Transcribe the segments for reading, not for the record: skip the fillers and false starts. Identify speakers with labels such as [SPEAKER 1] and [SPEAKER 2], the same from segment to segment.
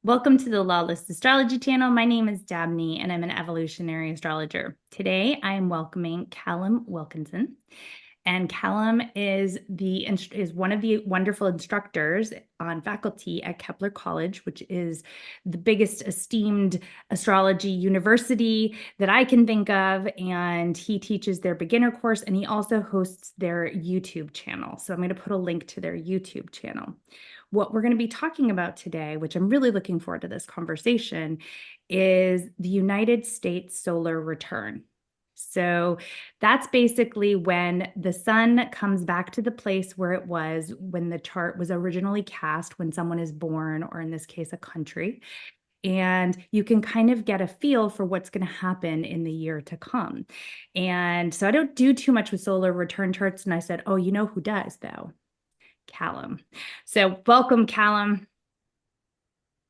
[SPEAKER 1] Welcome to the Lawless Astrology channel. My name is Dabney and I'm an evolutionary astrologer. Today I am welcoming Callum Wilkinson. And Callum is one of the wonderful instructors on faculty at Kepler College, which is the biggest esteemed astrology university that I can think of. And he teaches their beginner course and he also hosts their YouTube channel. So I'm going to put a link to their YouTube channel. What we're going to be talking about today, which I'm really looking forward to this conversation, is the United States solar return. So that's basically when the sun comes back to the place where it was when the chart was originally cast, when someone is born, or in this case, a country. And you can kind of get a feel for what's going to happen in the year to come. And so I don't do too much with solar return charts. And I said, oh, you know who does, though? Callum. So welcome, Callum.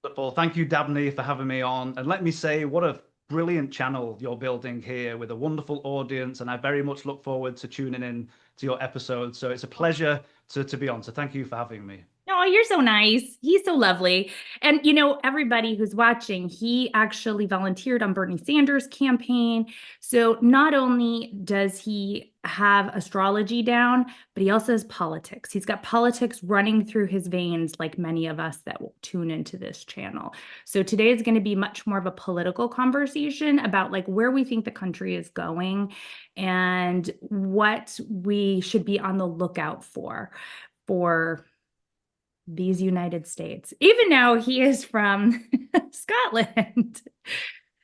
[SPEAKER 2] Wonderful. Thank you, Dabney, for having me on. And let me say, what a brilliant channel you're building here with a wonderful audience. And I very much look forward to tuning in to your episodes. So it's a pleasure to be on. So thank you for having me.
[SPEAKER 1] Oh, you're so nice. He's so lovely. And everybody who's watching, he actually volunteered on Bernie Sanders' campaign. So not only does he have astrology down, but he also has politics. He's got politics running through his veins, like many of us that will tune into this channel. So today is going to be much more of a political conversation about like where we think the country is going and what we should be on the lookout for these United States, even though he is from Scotland.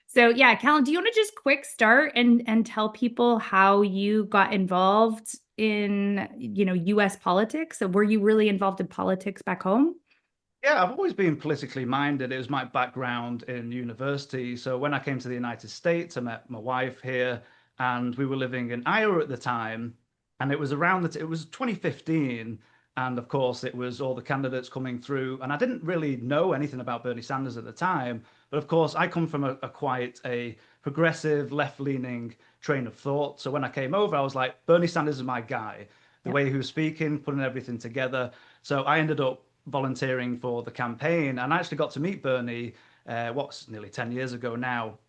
[SPEAKER 1] So yeah, Callum, do you want to just quick start and tell people how you got involved in, US politics? So were you really involved in politics back home?
[SPEAKER 2] Yeah, I've always been politically minded. It was my background in university. So when I came to the United States, I met my wife here and we were living in Iowa at the time. And it was it was 2015. And of course, it was all the candidates coming through. And I didn't really know anything about Bernie Sanders at the time. But of course, I come from a quite a progressive, left-leaning train of thought. So when I came over, I was like, Bernie Sanders is my guy. The
[SPEAKER 1] Yeah.
[SPEAKER 2] way he was speaking, putting everything together. So I ended up volunteering for the campaign, and I actually got to meet Bernie, what's nearly 10 years ago now.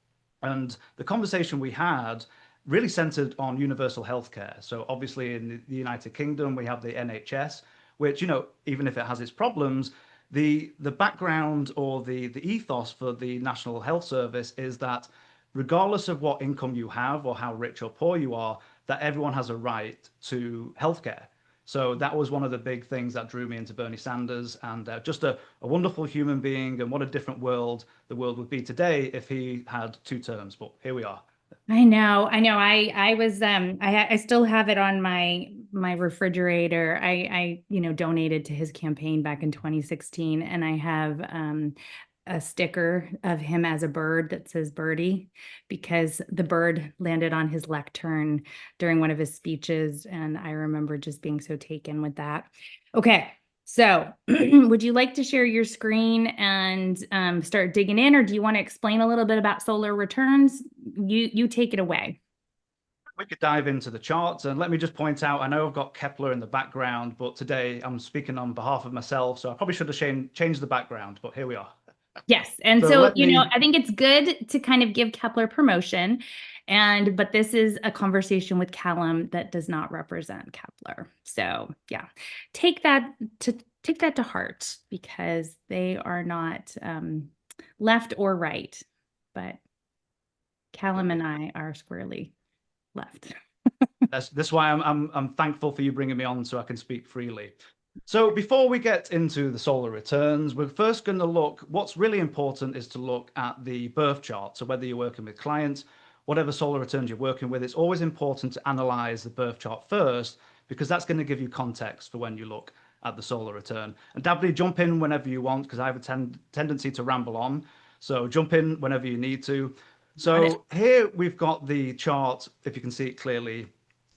[SPEAKER 2] And the conversation we had really centered on universal healthcare. So obviously in the United Kingdom, we have the NHS, which, even if it has its problems, the background or the ethos for the National Health Service is that regardless of what income you have or how rich or poor you are, that everyone has a right to healthcare. So that was one of the big things that drew me into Bernie Sanders, and just a wonderful human being. And what a different world the world would be today if he had two terms. But here we are.
[SPEAKER 1] I know, I know. I was I still have it on my refrigerator. I donated to his campaign back in 2016 and I have a sticker of him as a bird that says Birdie because the bird landed on his lectern during one of his speeches and I remember just being so taken with that. Okay. So, would you like to share your screen and start digging in, or do you want to explain a little bit about solar returns? You take it away.
[SPEAKER 2] We could dive into the charts, and let me just point out, I know I've got Kepler in the background, but today I'm speaking on behalf of myself, so I probably should have changed the background, but here we are.
[SPEAKER 1] Yes. And
[SPEAKER 2] So
[SPEAKER 1] so,
[SPEAKER 2] let me
[SPEAKER 1] I think it's good to kind of give Kepler promotion. But this is a conversation with Callum that does not represent Kepler. So yeah, take that take that to heart because they are not left or right, but Callum and I are squarely left.
[SPEAKER 2] That's why I'm thankful for you bringing me on so I can speak freely. So before we get into the solar returns, we're first going to look, what's really important is to look at the birth chart. So whether you're working with clients, whatever solar returns you're working with, it's always important to analyze the birth chart first, because that's going to give you context for when you look at the solar return. And Dabney, jump in whenever you want, because I have a tendency to ramble on. So jump in whenever you need to.
[SPEAKER 1] Got it.
[SPEAKER 2] So here we've got the chart, if you can see it clearly.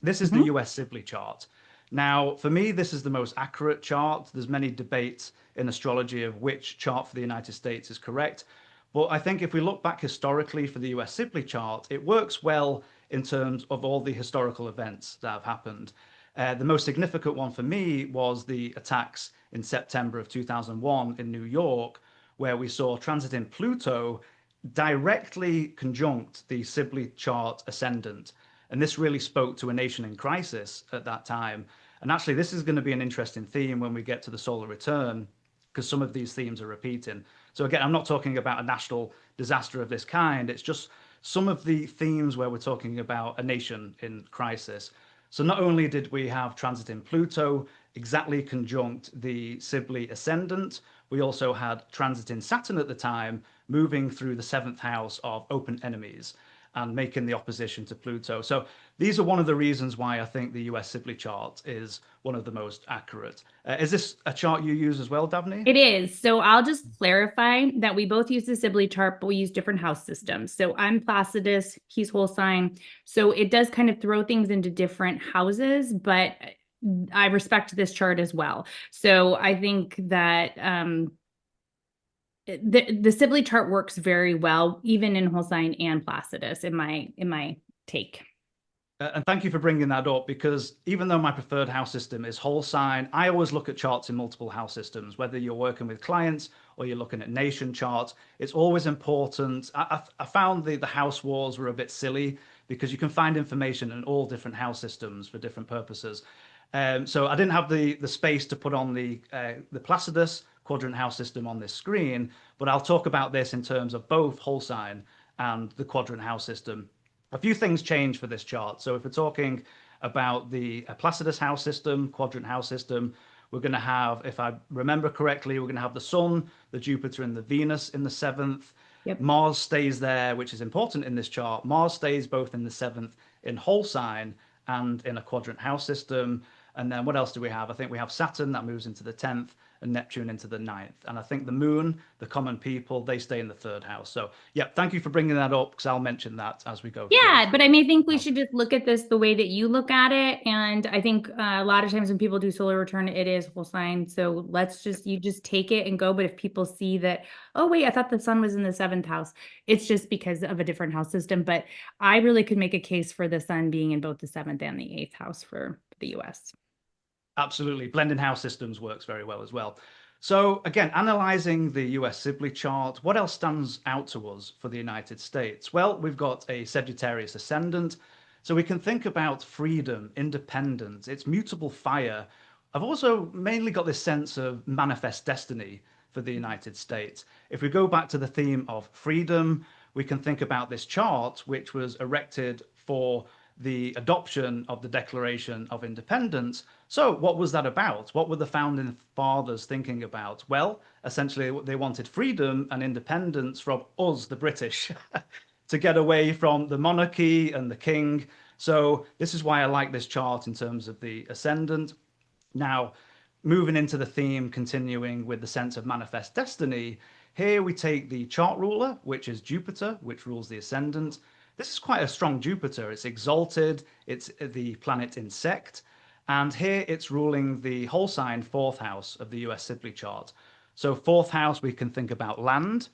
[SPEAKER 2] This is the
[SPEAKER 1] Mhm.
[SPEAKER 2] US Sibley chart. Now, for me, this is the most accurate chart. There's many debates in astrology of which chart for the United States is correct. But I think if we look back historically for the US Sibley chart, it works well in terms of all the historical events that have happened. The most significant one for me was the attacks in September of 2001 in New York, where we saw transiting Pluto directly conjunct the Sibley chart ascendant. And this really spoke to a nation in crisis at that time. And actually, this is going to be an interesting theme when we get to the solar return, because some of these themes are repeating. So again, I'm not talking about a national disaster of this kind. It's just some of the themes where we're talking about a nation in crisis. So not only did we have transiting Pluto exactly conjunct the Sibley ascendant, we also had transiting Saturn at the time moving through the seventh house of open enemies and making the opposition to Pluto. So these are one of the reasons why I think the US Sibley chart is one of the most accurate. Is this a chart you use as well, Dabney?
[SPEAKER 1] It is. So I'll just clarify that we both use the Sibley chart, but we use different house systems. So I'm Placidus, he's whole sign. So it does kind of throw things into different houses, but I respect this chart as well. So I think that the Sibley chart works very well, even in whole sign and Placidus, in my take.
[SPEAKER 2] And thank you for bringing that up, because even though my preferred house system is whole sign, I always look at charts in multiple house systems, whether you're working with clients or you're looking at nation charts. It's always important. I found the house wars were a bit silly because you can find information in all different house systems for different purposes. So I didn't have the space to put on the Placidus quadrant house system on this screen, but I'll talk about this in terms of both whole sign and the quadrant house system. A few things change for this chart. So if we're talking about the Placidus house system, quadrant house system, we're going to have, if I remember correctly, we're going to have the Sun, the Jupiter, and the Venus in the seventh.
[SPEAKER 1] Yep.
[SPEAKER 2] Mars stays there, which is important in this chart. Mars stays both in the seventh in whole sign and in a quadrant house system. And then what else do we have? I think we have Saturn that moves into the 10th and Neptune into the 9th. And I think the moon, the common people, they stay in the third house. So yeah, thank you for bringing that up, because I'll mention that as we go
[SPEAKER 1] Yeah,
[SPEAKER 2] through.
[SPEAKER 1] but I think we should just look at this the way that you look at it. And I think a lot of times when people do solar return, it is whole sign. So you just take it and go. But if people see that, oh, wait, I thought the sun was in the seventh house, it's just because of a different house system. But I really could make a case for the sun being in both the seventh and the eighth house for the US.
[SPEAKER 2] Absolutely. Blending house systems works very well as well. So again, analyzing the US Sibley chart, what else stands out to us for the United States? Well, we've got a Sagittarius ascendant, so we can think about freedom, independence, it's mutable fire. I've also mainly got this sense of manifest destiny for the United States. If we go back to the theme of freedom, we can think about this chart, which was erected for the adoption of the Declaration of Independence. So what was that about? What were the founding fathers thinking about? Well, essentially they wanted freedom and independence from us, the British, to get away from the monarchy and the king. So this is why I like this chart in terms of the ascendant. Now, moving into the theme, continuing with the sense of manifest destiny, here we take the chart ruler, which is Jupiter, which rules the ascendant. This is quite a strong Jupiter. It's exalted, it's the planet insect, and here it's ruling the whole sign fourth house of the US Sibley chart. So fourth house, we can think about land,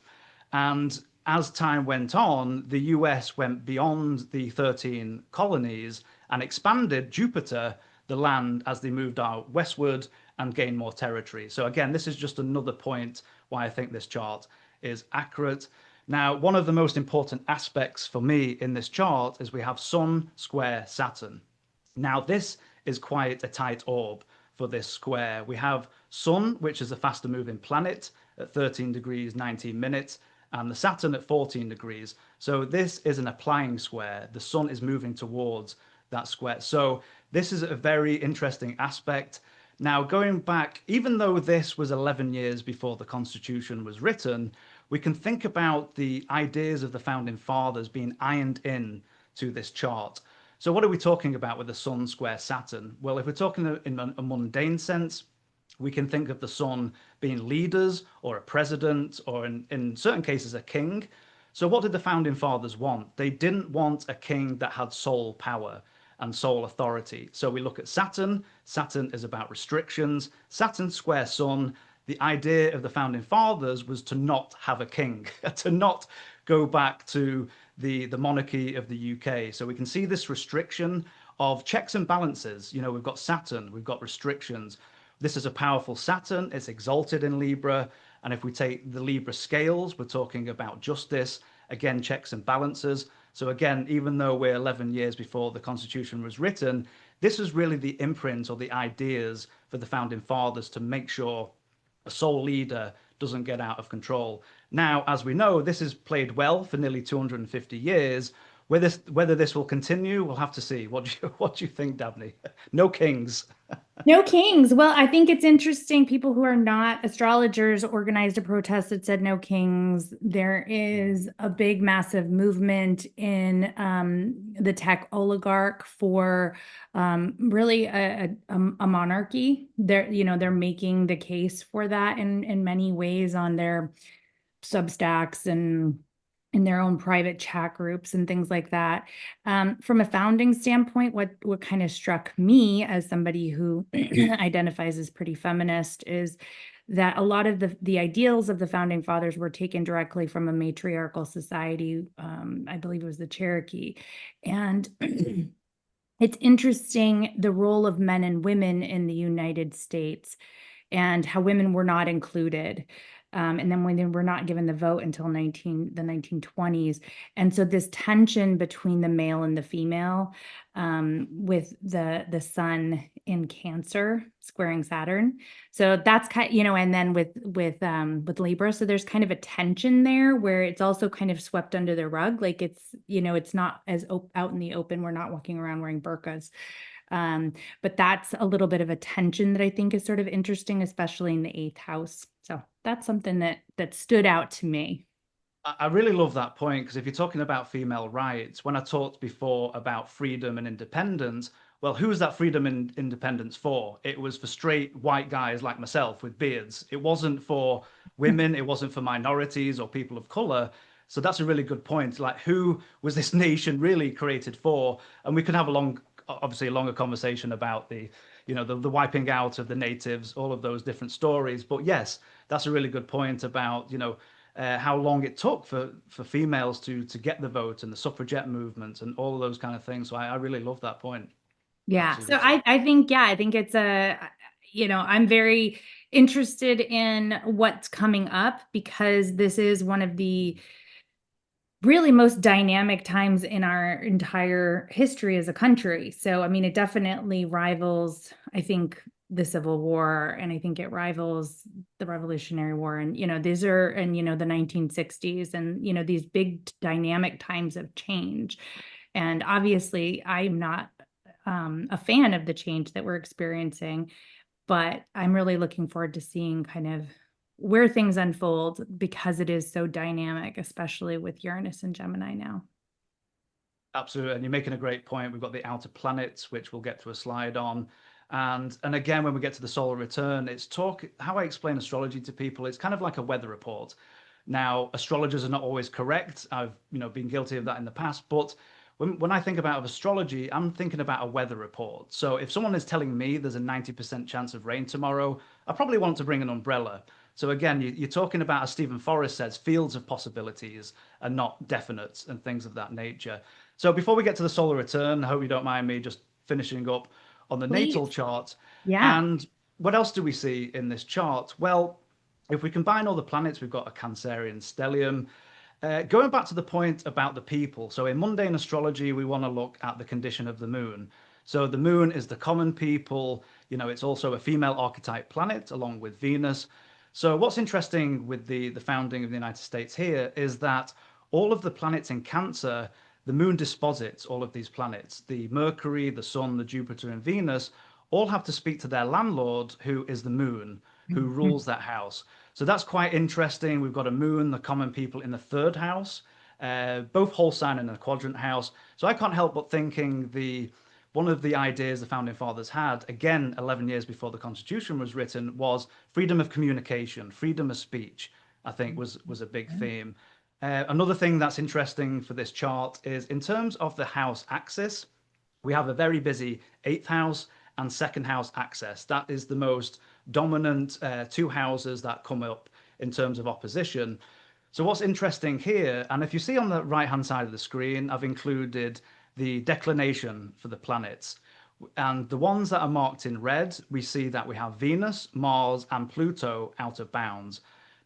[SPEAKER 2] and as time went on, the US went beyond the 13 colonies and expanded Jupiter, the land, as they moved out westward and gained more territory. So again, this is just another point why I think this chart is accurate. Now, one of the most important aspects for me in this chart is we have Sun square Saturn. Now, this is quite a tight orb for this square. We have Sun, which is a faster moving planet at 13 degrees 19 minutes, and the Saturn at 14 degrees. So this is an applying square. The Sun is moving towards that square. So this is a very interesting aspect. Now, going back, even though this was 11 years before the Constitution was written, we can think about the ideas of the founding fathers being ironed in to this chart. So what are we talking about with the Sun square Saturn? Well, if we're talking in a mundane sense, we can think of the Sun being leaders or a president or in certain cases a king. So what did the founding fathers want? They didn't want a king that had sole power and sole authority. So we look at Saturn. Saturn is about restrictions. Saturn square Sun, the idea of the founding fathers was to not have a king, to not go back to the monarchy of the UK. So we can see this restriction of checks and balances. You know, we've got Saturn, we've got restrictions. This is a powerful Saturn, it's exalted in Libra, And if we take the Libra scales, we're talking about justice, again, checks and balances. So again, even though we're 11 years before the Constitution was written, this is really the imprint or the ideas for the founding fathers to make sure a sole leader doesn't get out of control. Now, as we know, this has played well for nearly 250 years. Whether this will continue, we'll have to see. What do you think, Dabney? No kings.
[SPEAKER 1] No kings. Well, I think it's interesting. People who are not astrologers organized a protest that said no kings. There is a big, massive movement in the tech oligarch for really a monarchy. They're making the case for that in many ways on their Substacks and in their own private chat groups and things like that. From a founding standpoint, what kind of struck me as somebody who identifies as pretty feminist is that a lot of the ideals of the founding fathers were taken directly from a matriarchal society. I believe it was the Cherokee. And it's interesting the role of men and women in the United States and how women were not included. And then when they were not given the vote until the 1920s. And so this tension between the male and the female, with the sun in Cancer squaring Saturn. So that's and then with Libra. So there's kind of a tension there where it's also kind of swept under the rug. Like it's not as out in the open. We're not walking around wearing burqas. But that's a little bit of a tension that I think is sort of interesting, especially in the eighth house. So that's something that stood out to me.
[SPEAKER 2] I really love that point because if you're talking about female rights, when I talked before about freedom and independence, well, who was that freedom and independence for? It was for straight white guys like myself with beards. It wasn't for women, it wasn't for minorities or people of color. So that's a really good point. Like, who was this nation really created for? And we can have obviously a longer conversation about the wiping out of the natives, all of those different stories. But yes, that's a really good point about, how long it took for females to get the vote and the suffragette movement and all of those kind of things. So I really love that point.
[SPEAKER 1] Yeah. So
[SPEAKER 2] Absolutely.
[SPEAKER 1] I think it's I'm very interested in what's coming up because this is one of the really most dynamic times in our entire history as a country. So, I mean, it definitely rivals, I think, the Civil War, and I think it rivals the Revolutionary War. And, the 1960s and, these big dynamic times of change. And obviously, I'm not a fan of the change that we're experiencing, but I'm really looking forward to seeing kind of where things unfold because it is so dynamic, especially with Uranus and Gemini now.
[SPEAKER 2] Absolutely. And you're making a great point. We've got the outer planets, which we'll get to a slide on. And again, when we get to the solar return, how I explain astrology to people, it's kind of like a weather report. Now, astrologers are not always correct. I've, been guilty of that in the past, but when I think about astrology, I'm thinking about a weather report. So if someone is telling me there's a 90% chance of rain tomorrow, I probably want to bring an umbrella. So again, you're talking about, as Steven Forrest says, fields of possibilities and not definites and things of that nature. So before we get to the solar return, I hope you don't mind me just finishing up on the natal
[SPEAKER 1] Please.
[SPEAKER 2] chart.
[SPEAKER 1] Yeah.
[SPEAKER 2] And what else do we see in this chart? Well, if we combine all the planets, we've got a Cancerian stellium. Going back to the point about the people, so in mundane astrology, we want to look at the condition of the moon. So the moon is the common people, it's also a female archetype planet along with Venus. So what's interesting with the founding of the United States here is that all of the planets in Cancer, the moon disposits all of these planets. The Mercury, the Sun, the Jupiter, and Venus all have to speak to their landlord, who is the moon, who rules that house. So that's quite interesting. We've got a moon, the common people, in the third house, both whole sign and a quadrant house. So I can't help but thinking one of the ideas the founding fathers had, again, 11 years before the Constitution was written, was freedom of communication, freedom of speech, I think was a big theme. Another thing that's interesting for this chart is in terms of the house axis, we have a very busy eighth house and second house axis. That is the most dominant two houses that come up in terms of opposition. So what's interesting here, and if you see on the right-hand side of the screen, I've included the declination for the planets. And the ones that are marked in red, we see that we have Venus, Mars, and Pluto out of bounds.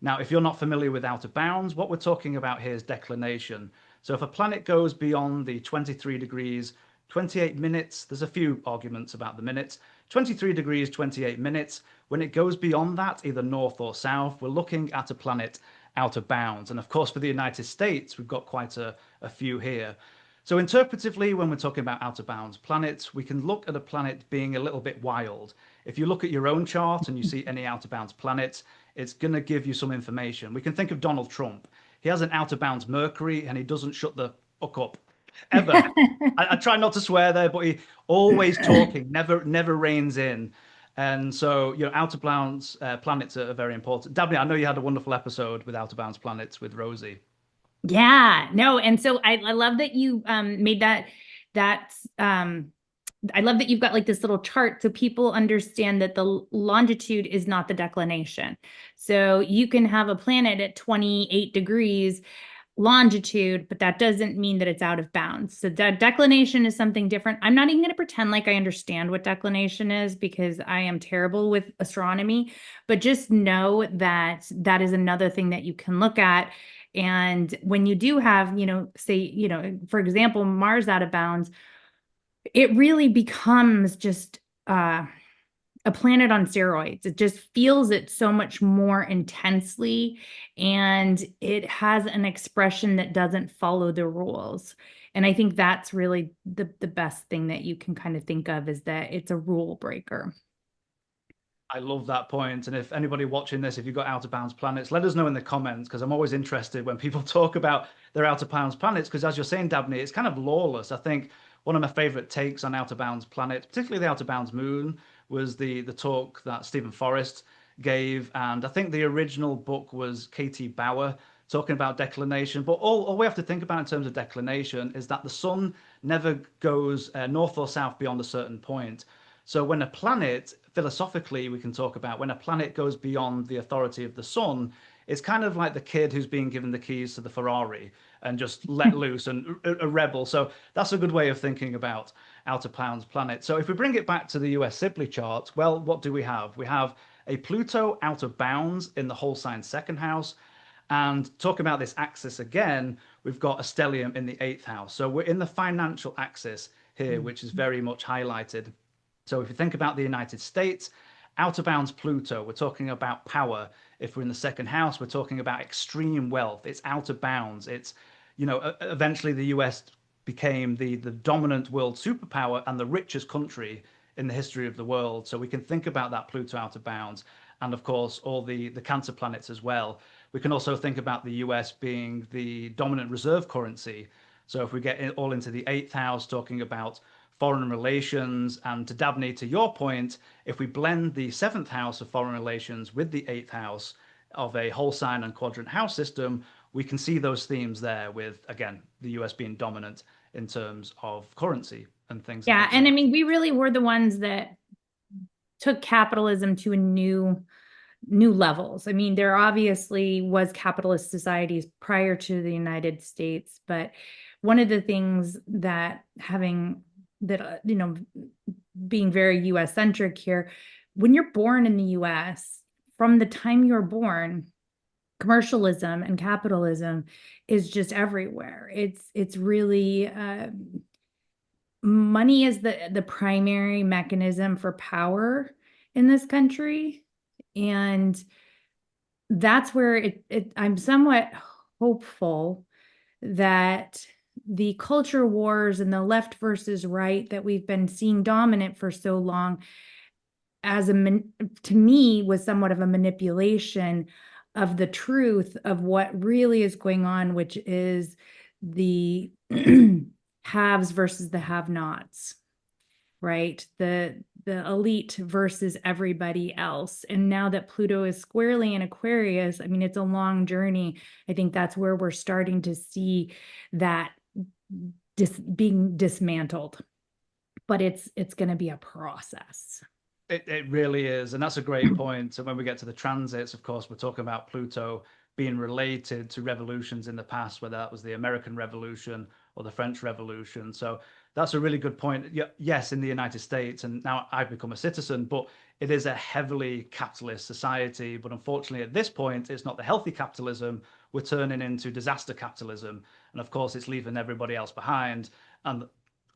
[SPEAKER 2] Now, if you're not familiar with outer bounds, what we're talking about here is declination. So if a planet goes beyond the 23 degrees, 28 minutes, there's a few arguments about the minutes, 23 degrees, 28 minutes. When it goes beyond that, either north or south, we're looking at a planet out of bounds. And of course, for the United States, we've got quite a few here. So interpretively, when we're talking about out of bounds planets, we can look at a planet being a little bit wild. If you look at your own chart and you see any out of bounds planets, it's going to give you some information. We can think of Donald Trump. He has an out of bounds Mercury and he doesn't shut the fuck up ever. I try not to swear there, but he always talking, never reins in. And so, out of bounds planets are very important. Dabney, I know you had a wonderful episode with out of bounds planets with Rosie.
[SPEAKER 1] Yeah, no, and so I love that you made that I love that you've got like this little chart so people understand that the longitude is not the declination. So you can have a planet at 28 degrees longitude, but that doesn't mean that it's out of bounds. So declination is something different. I'm not even going to pretend like I understand what declination is because I am terrible with astronomy, but just know that that is another thing that you can look at. And when you do have, say, for example, Mars out of bounds, it really becomes just a planet on steroids. It just feels it so much more intensely, and it has an expression that doesn't follow the rules. And I think that's really the best thing that you can kind of think of is that it's a rule breaker.
[SPEAKER 2] I love that point. And if anybody watching this, if you've got out of bounds planets, let us know in the comments because I'm always interested when people talk about their out of bounds planets. Because as you're saying, Dabney, it's kind of lawless. I think one of my favorite takes on out of bounds planets, particularly the out of bounds moon, was the talk that Steven Forrest gave. And I think the original book was Katie Bauer talking about declination. But all we have to think about in terms of declination is that the sun never goes north or south beyond a certain point. So when a planet, philosophically, we can talk about when a planet goes beyond the authority of the sun, it's kind of like the kid who's being given the keys to the Ferrari and just let loose and a rebel. So that's a good way of thinking about out of bounds planet. So if we bring it back to the US Sibley chart, well, what do we have? We have a Pluto out of bounds in the whole sign second house. And talking about this axis again, we've got a stellium in the eighth house. So we're in the financial axis here, which is very much highlighted. So if you think about the United States, out of bounds Pluto, we're talking about power. If we're in the second house, we're talking about extreme wealth. It's out of bounds. It's, eventually the US became the dominant world superpower and the richest country in the history of the world. So we can think about that Pluto out of bounds. And of course, all the Cancer planets as well. We can also think about the US being the dominant reserve currency. So if we get all into the eighth house, talking about foreign relations, and to Dabney, to your point, if we blend the seventh house of foreign relations with the eighth house of a whole sign and quadrant house system, we can see those themes there with, again, the US being dominant in terms of currency and things
[SPEAKER 1] Yeah,
[SPEAKER 2] like
[SPEAKER 1] and I
[SPEAKER 2] that.
[SPEAKER 1] mean, we really were the ones that took capitalism to a new levels. I mean, there obviously was capitalist societies prior to the United States, but one of the things that being very US centric here, when you're born in the US, from the time you're born, commercialism and capitalism is just everywhere. It's really money is the primary mechanism for power in this country. And that's where I'm somewhat hopeful that the culture wars and the left versus right that we've been seeing dominant for so long to me was somewhat of a manipulation of the truth of what really is going on, which is the haves versus the have-nots, right? The elite versus everybody else. And now that Pluto is squarely in Aquarius, I mean, it's a long journey. I think that's where we're starting to see that being dismantled. But it's going to be a process.
[SPEAKER 2] It really is. And that's a great point. And when we get to the transits, of course, we're talking about Pluto being related to revolutions in the past, whether that was the American Revolution or the French Revolution. So that's a really good point. Yes, in the United States, and now I've become a citizen, but it is a heavily capitalist society. But unfortunately, at this point, it's not the healthy capitalism. We're turning into disaster capitalism. And of course, it's leaving everybody else behind and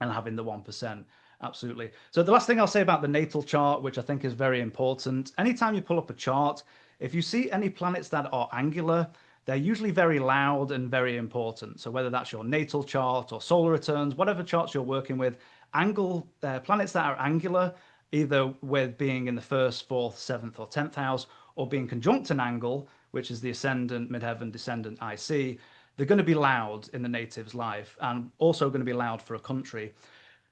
[SPEAKER 2] having the 1%. Absolutely. So the last thing I'll say about the natal chart, which I think is very important, anytime you pull up a chart, if you see any planets that are angular, they're usually very loud and very important. So whether that's your natal chart or solar returns, whatever charts you're working with, planets that are angular, either with being in the first, fourth, seventh, or 10th house, or being conjunct an angle, which is the ascendant, midheaven, descendant, IC, they're going to be loud in the native's life and also going to be loud for a country.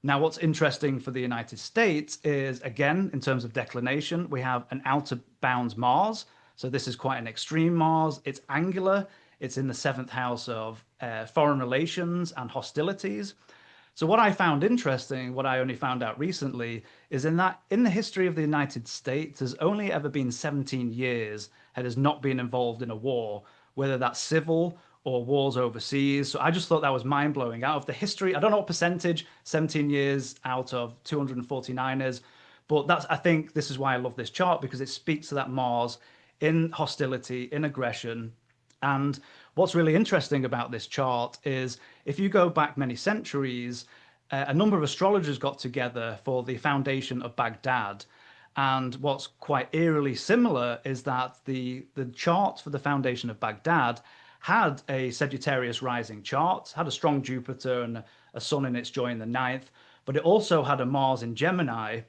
[SPEAKER 2] Now, what's interesting for the United States is, again, in terms of declination, we have an outer bounds Mars. So this is quite an extreme Mars. It's angular. It's in the 7th house of foreign relations and hostilities. So what I found interesting, what I only found out recently, is in the history of the United States, there's only ever been 17 years it has not been involved in a war, whether that's civil or wars overseas. So I just thought that was mind-blowing. Out of the history, I don't know what percentage, 17 years out of 249 is, but I think this is why I love this chart, because it speaks to that Mars in hostility, in aggression. And what's really interesting about this chart is if you go back many centuries, a number of astrologers got together for the foundation of Baghdad. And what's quite eerily similar is that the chart for the foundation of Baghdad had a Sagittarius rising chart, had a strong Jupiter and a Sun in its joy in the 9th, but it also had a Mars in Gemini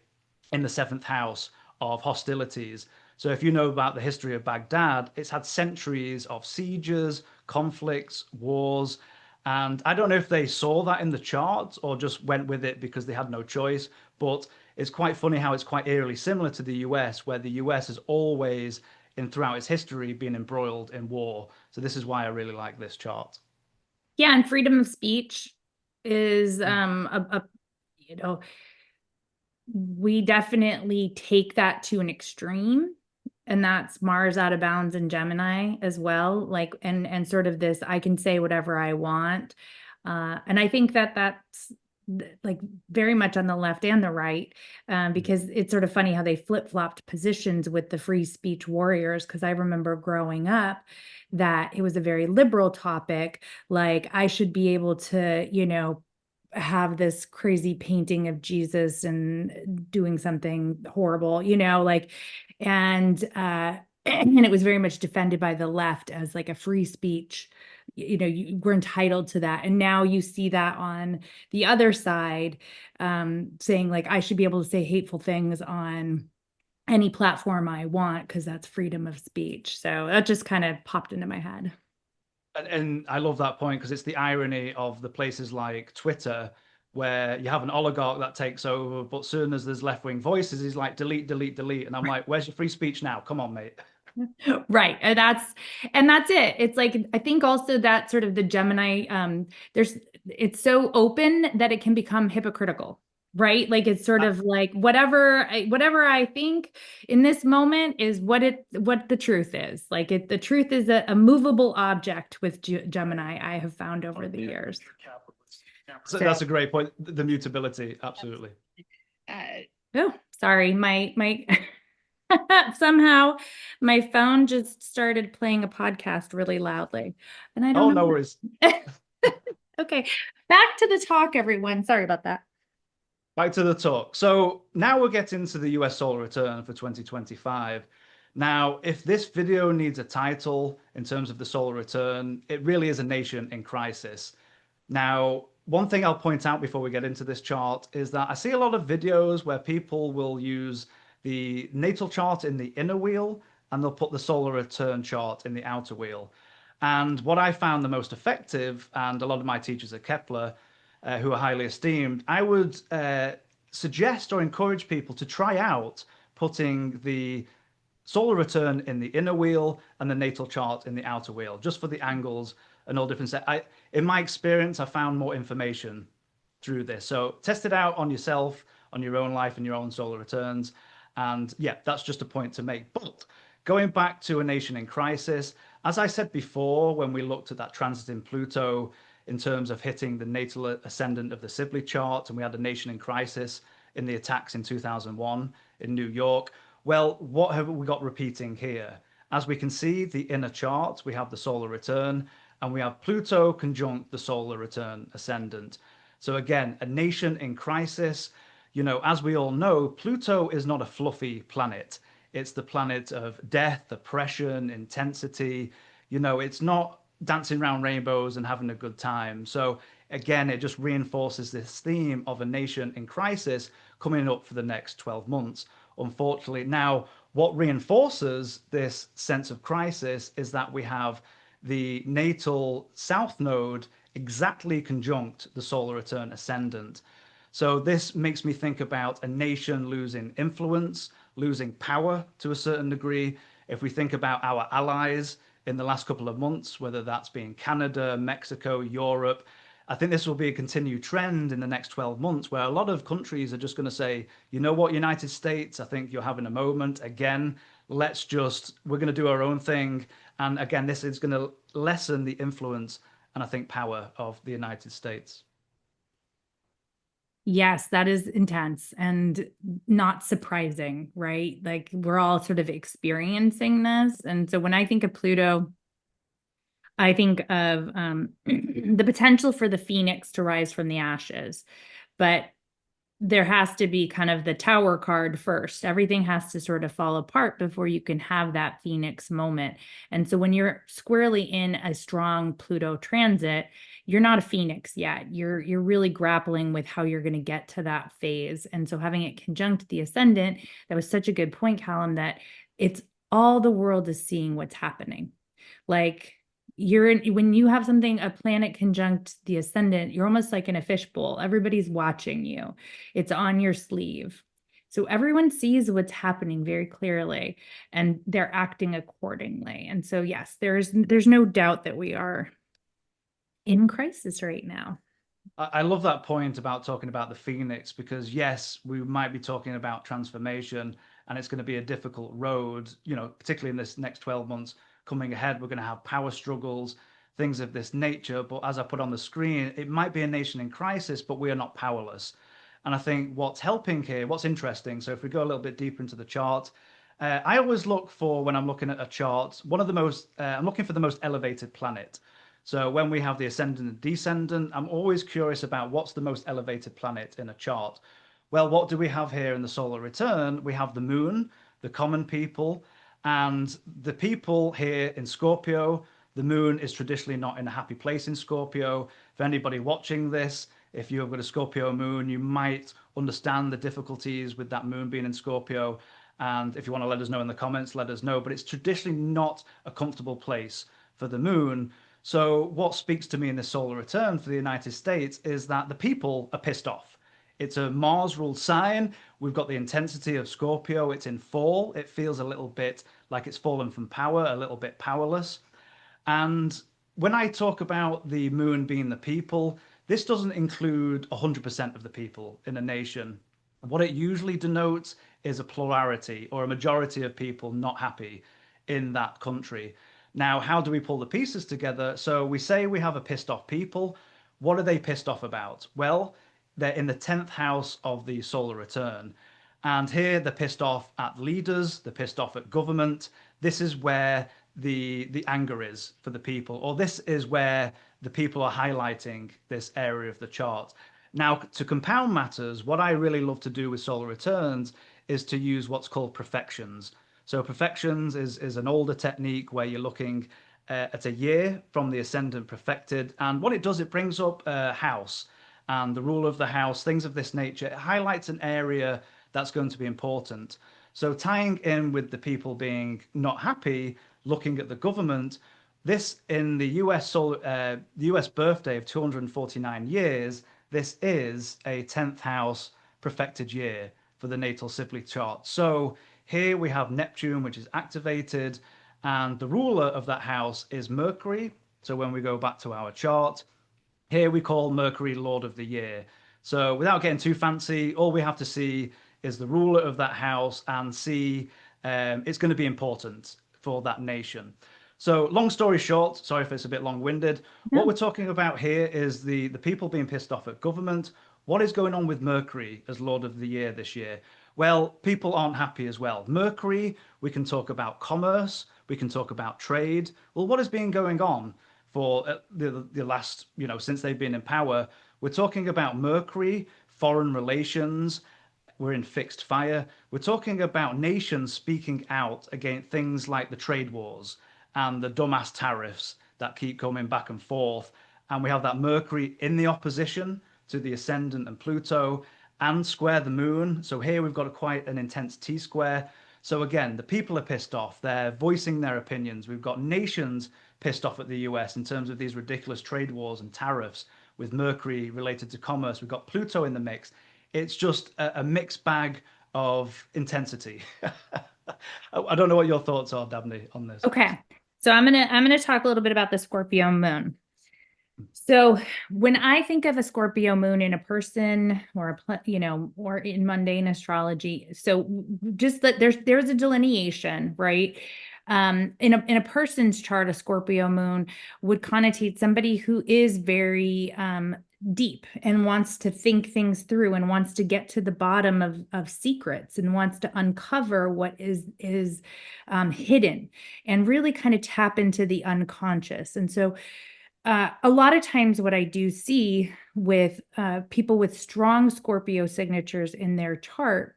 [SPEAKER 2] in the 7th house of hostilities. So if you know about the history of Baghdad, it's had centuries of sieges, conflicts, wars, and I don't know if they saw that in the chart or just went with it because they had no choice, but it's quite funny how it's quite eerily similar to the US, where the US has always, throughout its history, been embroiled in war. So this is why I really like this chart.
[SPEAKER 1] Yeah, and freedom of speech is you know, we definitely take that to an extreme, and that's Mars out of bounds in Gemini as well, like and sort of this I can say whatever I want. And I think that that's like very much on the left and the right, because it's sort of funny how they flip-flopped positions with the free speech warriors, because I remember growing up that it was a very liberal topic, like I should be able to, have this crazy painting of Jesus and doing something horrible, like, and and it was very much defended by the left as like a free speech. You were entitled to that. And now you see that on the other side, saying like, I should be able to say hateful things on any platform I want because that's freedom of speech. So that just kind of popped into my head.
[SPEAKER 2] And I love that point because it's the irony of the places like Twitter, where you have an oligarch that takes over, but soon as there's left-wing voices, he's like, delete, delete, delete. And I'm like, where's your free speech now? Come on, mate.
[SPEAKER 1] Right. And that's it. It's like, I think also that sort of the Gemini, it's so open that it can become hypocritical, right? Like it's sort of like whatever I think in this moment is what the truth is. Like the truth is a movable object with Gemini, I have found over the years.
[SPEAKER 2] So that's a great point. The mutability. Absolutely.
[SPEAKER 1] Oh, sorry. My somehow my phone just started playing a podcast really loudly, and I don't know.
[SPEAKER 2] No worries.
[SPEAKER 1] Okay, back to the talk, everyone. Sorry about that.
[SPEAKER 2] Back to the talk. So now we're getting to the US solar return for 2025. Now, if this video needs a title in terms of the solar return, it really is a nation in crisis. Now, one thing I'll point out before we get into this chart is that I see a lot of videos where people will use the natal chart in the inner wheel and they'll put the solar return chart in the outer wheel. And what I found the most effective, and a lot of my teachers at Kepler, who are highly esteemed, I would suggest or encourage people to try out putting the solar return in the inner wheel and the natal chart in the outer wheel, just for the angles and all different set. In my experience, I found more information through this. So test it out on yourself, on your own life and your own solar returns. And yeah, that's just a point to make. But going back to a nation in crisis, as I said before, when we looked at that transit in Pluto, in terms of hitting the natal ascendant of the Sibley chart, and we had a nation in crisis in the attacks in 2001 in New York. Well, what have we got repeating here? As we can see, the inner chart, we have the solar return, and we have Pluto conjunct the solar return ascendant. So again, a nation in crisis. You know, as we all know, Pluto is not a fluffy planet. It's the planet of death, oppression, intensity. You know, it's not dancing around rainbows and having a good time. So again, it just reinforces this theme of a nation in crisis coming up for the next 12 months. Unfortunately, now what reinforces this sense of crisis is that we have the natal south node exactly conjunct the solar return ascendant. So this makes me think about a nation losing influence, losing power to a certain degree. If we think about our allies in the last couple of months, whether that's been Canada, Mexico, Europe, I think this will be a continued trend in the next 12 months where a lot of countries are just going to say, you know what, United States, I think you're having a moment again. We're going to do our own thing. And again, this is going to lessen the influence and I think power of the United States.
[SPEAKER 1] Yes, that is intense and not surprising, right? Like we're all sort of experiencing this. And so when I think of Pluto, I think of the potential for the phoenix to rise from the ashes, but there has to be kind of the tower card first. Everything has to sort of fall apart before you can have that phoenix moment. And so when you're squarely in a strong Pluto transit, you're not a phoenix yet. You're really grappling with how you're going to get to that phase. And so having it conjunct the ascendant, that was such a good point, Callum, that it's all the world is seeing what's happening. Like when you have something, a planet conjunct the ascendant, you're almost like in a fishbowl. Everybody's watching you. It's on your sleeve. So everyone sees what's happening very clearly and they're acting accordingly. And so yes, there's no doubt that we are in crisis right now.
[SPEAKER 2] I love that point about talking about the phoenix because yes, we might be talking about transformation and it's going to be a difficult road, you know, particularly in this next 12 months coming ahead. We're going to have power struggles, things of this nature. But as I put on the screen, it might be a nation in crisis, but we are not powerless. And I think what's helping here, what's interesting, so if we go a little bit deeper into the chart, I always look for, when I'm looking at a chart, I'm looking for the most elevated planet. So when we have the ascendant and descendant, I'm always curious about what's the most elevated planet in a chart. Well, what do we have here in the solar return? We have the moon, the common people, and the people here in Scorpio. The moon is traditionally not in a happy place in Scorpio. For anybody watching this, if you have got a Scorpio moon, you might understand the difficulties with that moon being in Scorpio. And if you want to let us know in the comments, let us know. But it's traditionally not a comfortable place for the moon. So what speaks to me in this solar return for the United States is that the people are pissed off. It's a Mars-ruled sign. We've got the intensity of Scorpio. It's in fall. It feels a little bit like it's fallen from power, a little bit powerless. And when I talk about the moon being the people, this doesn't include 100% of the people in a nation. What it usually denotes is a plurality or a majority of people not happy in that country. Now, how do we pull the pieces together? So we say we have a pissed off people. What are they pissed off about? Well, they're in the 10th house of the solar return. And here they're pissed off at leaders, they're pissed off at government. This is where the anger is for the people, or this is where the people are highlighting this area of the chart. Now, to compound matters, what I really love to do with solar returns is to use what's called perfections. So perfections is an older technique where you're looking at a year from the ascendant perfected. And what it does, it brings up a house and the rule of the house, things of this nature. It highlights an area that's going to be important. So tying in with the people being not happy, looking at the government, this in the US birthday of 249 years, this is a 10th house perfected year for the natal Sibley chart. So here we have Neptune, which is activated, and the ruler of that house is Mercury. So when we go back to our chart, here we call Mercury Lord of the Year. So without getting too fancy, all we have to see is the ruler of that house and see it's going to be important for that nation. So, long story short, sorry if it's a bit long-winded. What
[SPEAKER 1] No.
[SPEAKER 2] we're talking about here is the people being pissed off at government. What is going on with Mercury as Lord of the Year this year? Well, people aren't happy as well. Mercury, we can talk about commerce, we can talk about trade. Well, what has been going on for the last, since they've been in power? We're talking about Mercury, foreign relations. We're in fixed fire. We're talking about nations speaking out against things like the trade wars and the dumbass tariffs that keep coming back and forth. And we have that Mercury in the opposition to the ascendant and Pluto and square the moon. So here we've got quite an intense T square. So again, the people are pissed off. They're voicing their opinions. We've got nations pissed off at the US in terms of these ridiculous trade wars and tariffs with Mercury related to commerce. We've got Pluto in the mix. It's just a mixed bag of intensity. I don't know what your thoughts are, Dabney, on this.
[SPEAKER 1] Okay. So I'm gonna talk a little bit about the Scorpio moon. So when I think of a Scorpio moon in a person or or in mundane astrology, so just that there's a delineation, right? In a person's chart, a Scorpio moon would connotate somebody who is very deep and wants to think things through and wants to get to the bottom of secrets and wants to uncover what is hidden and really kind of tap into the unconscious. And so a lot of times what I do see with people with strong Scorpio signatures in their chart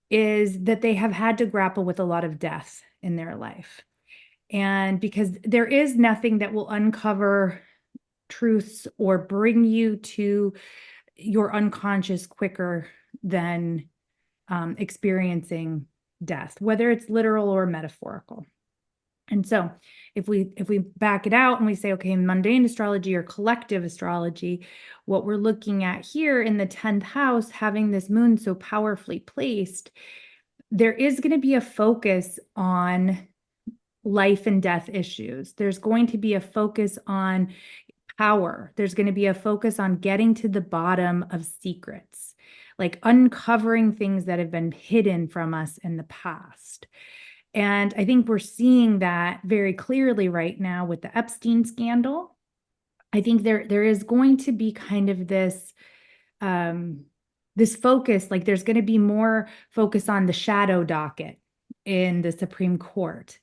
[SPEAKER 1] is that they have had to grapple with a lot of death in their life. And because there is nothing that will uncover truths or bring you to your unconscious quicker than experiencing death, whether it's literal or metaphorical. And so if we back it out and we say, okay, mundane astrology or collective astrology, what we're looking at here in the 10th house, having this moon so powerfully placed, there is going to be a focus on life and death issues. There's going to be a focus on power. There's going to be a focus on getting to the bottom of secrets, like uncovering things that have been hidden from us in the past. And I think we're seeing that very clearly right now with the Epstein scandal. I think there is going to be kind of this this focus, like there's going to be more focus on the shadow docket in the Supreme Court.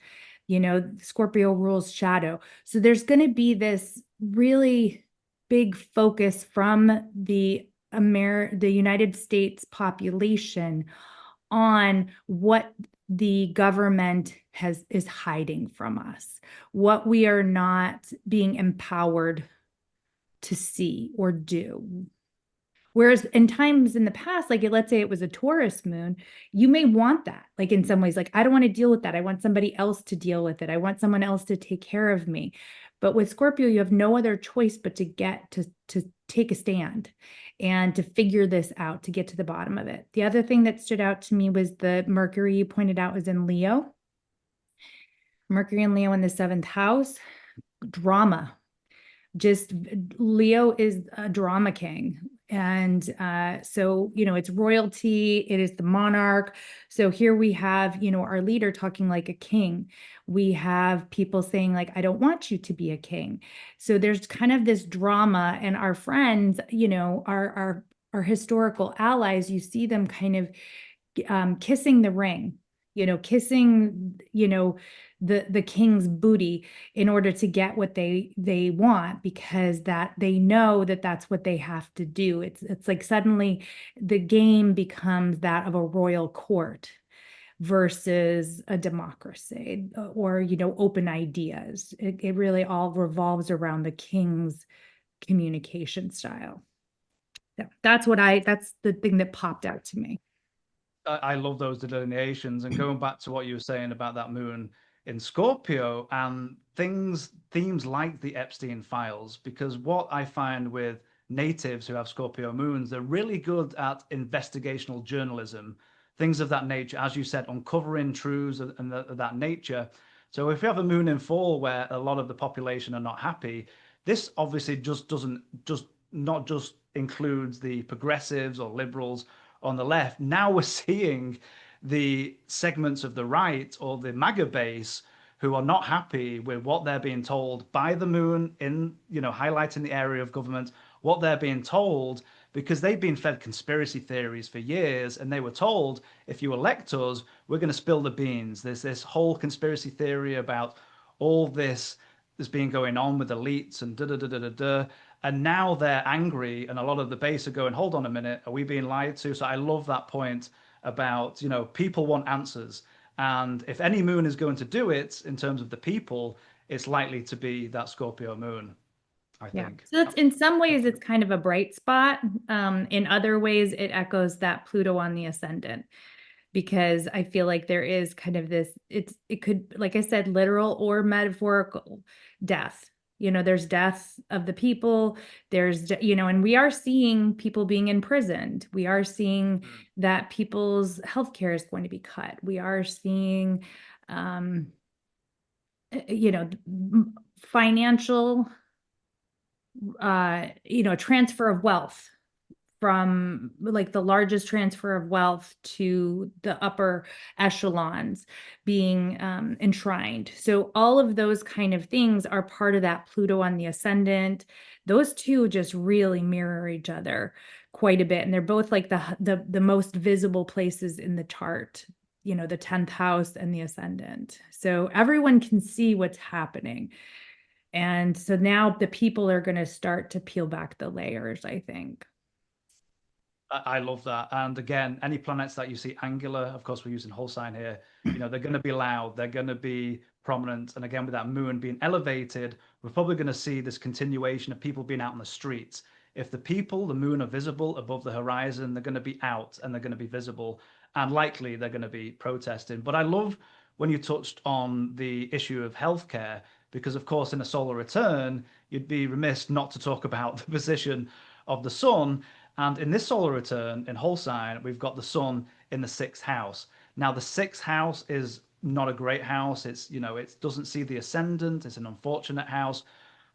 [SPEAKER 1] Scorpio rules shadow. So there's going to be this really big focus from the United States population on what the government is hiding from us, what we are not being empowered to see or do. Whereas in times in the past, like let's say it was a Taurus moon, you may want that. Like in some ways, like I don't want to deal with that. I want somebody else to deal with it. I want someone else to take care of me. But with Scorpio, you have no other choice but to get to take a stand and to figure this out, to get to the bottom of it. The other thing that stood out to me was the Mercury you pointed out was in Leo. Mercury and Leo in the 7th house, drama. Just Leo is a drama king. And so, it's royalty, it is the monarch. So here we have, our leader talking like a king. We have people saying like, I don't want you to be a king. So there's kind of this drama, and our friends, our historical allies, you see them kind of kissing the ring, kissing, the king's booty in order to get what they want, because that they know that that's what they have to do. It's like suddenly the game becomes that of a royal court versus a democracy or open ideas. It really all revolves around the king's communication style. So that's the thing that popped out to me.
[SPEAKER 2] I love those delineations. And going back to what you were saying about that moon in Scorpio and themes like the Epstein files, because what I find with natives who have Scorpio moons, they're really good at investigational journalism, things of that nature, as you said, uncovering truths and that nature. So if you have a moon in fall where a lot of the population are not happy, this obviously not just includes the progressives or liberals on the left. Now we're seeing the segments of the right or the MAGA base who are not happy with what they're being told by the moon in, highlighting the area of government, what they're being told, because they've been fed conspiracy theories for years, and they were told, if you elect us, we're going to spill the beans. There's this whole conspiracy theory about all this that's been going on with elites and da da da da da da. And now they're angry, and a lot of the base are going, hold on a minute, are we being lied to? So I love that point about, people want answers. And if any moon is going to do it in terms of the people, it's likely to be that Scorpio moon, I
[SPEAKER 1] Yeah.
[SPEAKER 2] think.
[SPEAKER 1] So it's in some ways it's kind of a bright spot. In other ways, it echoes that Pluto on the ascendant, because I feel like there is kind of this, it could, like I said, literal or metaphorical death. There's death of the people, there's, and we are seeing people being imprisoned. We are seeing that people's healthcare is going to be cut. We are seeing, financial, transfer of wealth from like the largest transfer of wealth to the upper echelons being enshrined. So all of those kind of things are part of that Pluto on the ascendant. Those two just really mirror each other quite a bit. And they're both like the most visible places in the chart, the 10th house and the ascendant. So everyone can see what's happening. And so now the people are going to start to peel back the layers, I think.
[SPEAKER 2] I love that. And again, any planets that you see angular, of course, we're using whole sign here, they're going to be loud, they're going to be prominent. And again, with that moon being elevated, we're probably going to see this continuation of people being out on the streets. If the people, the moon, are visible above the horizon, they're going to be out and they're going to be visible. And likely they're going to be protesting. But I love when you touched on the issue of healthcare, because, of course, in a solar return, you'd be remiss not to talk about the position of the sun. And in this solar return in whole sign, we've got the sun in the sixth house. Now, the sixth house is not a great house. It doesn't see the ascendant. It's an unfortunate house.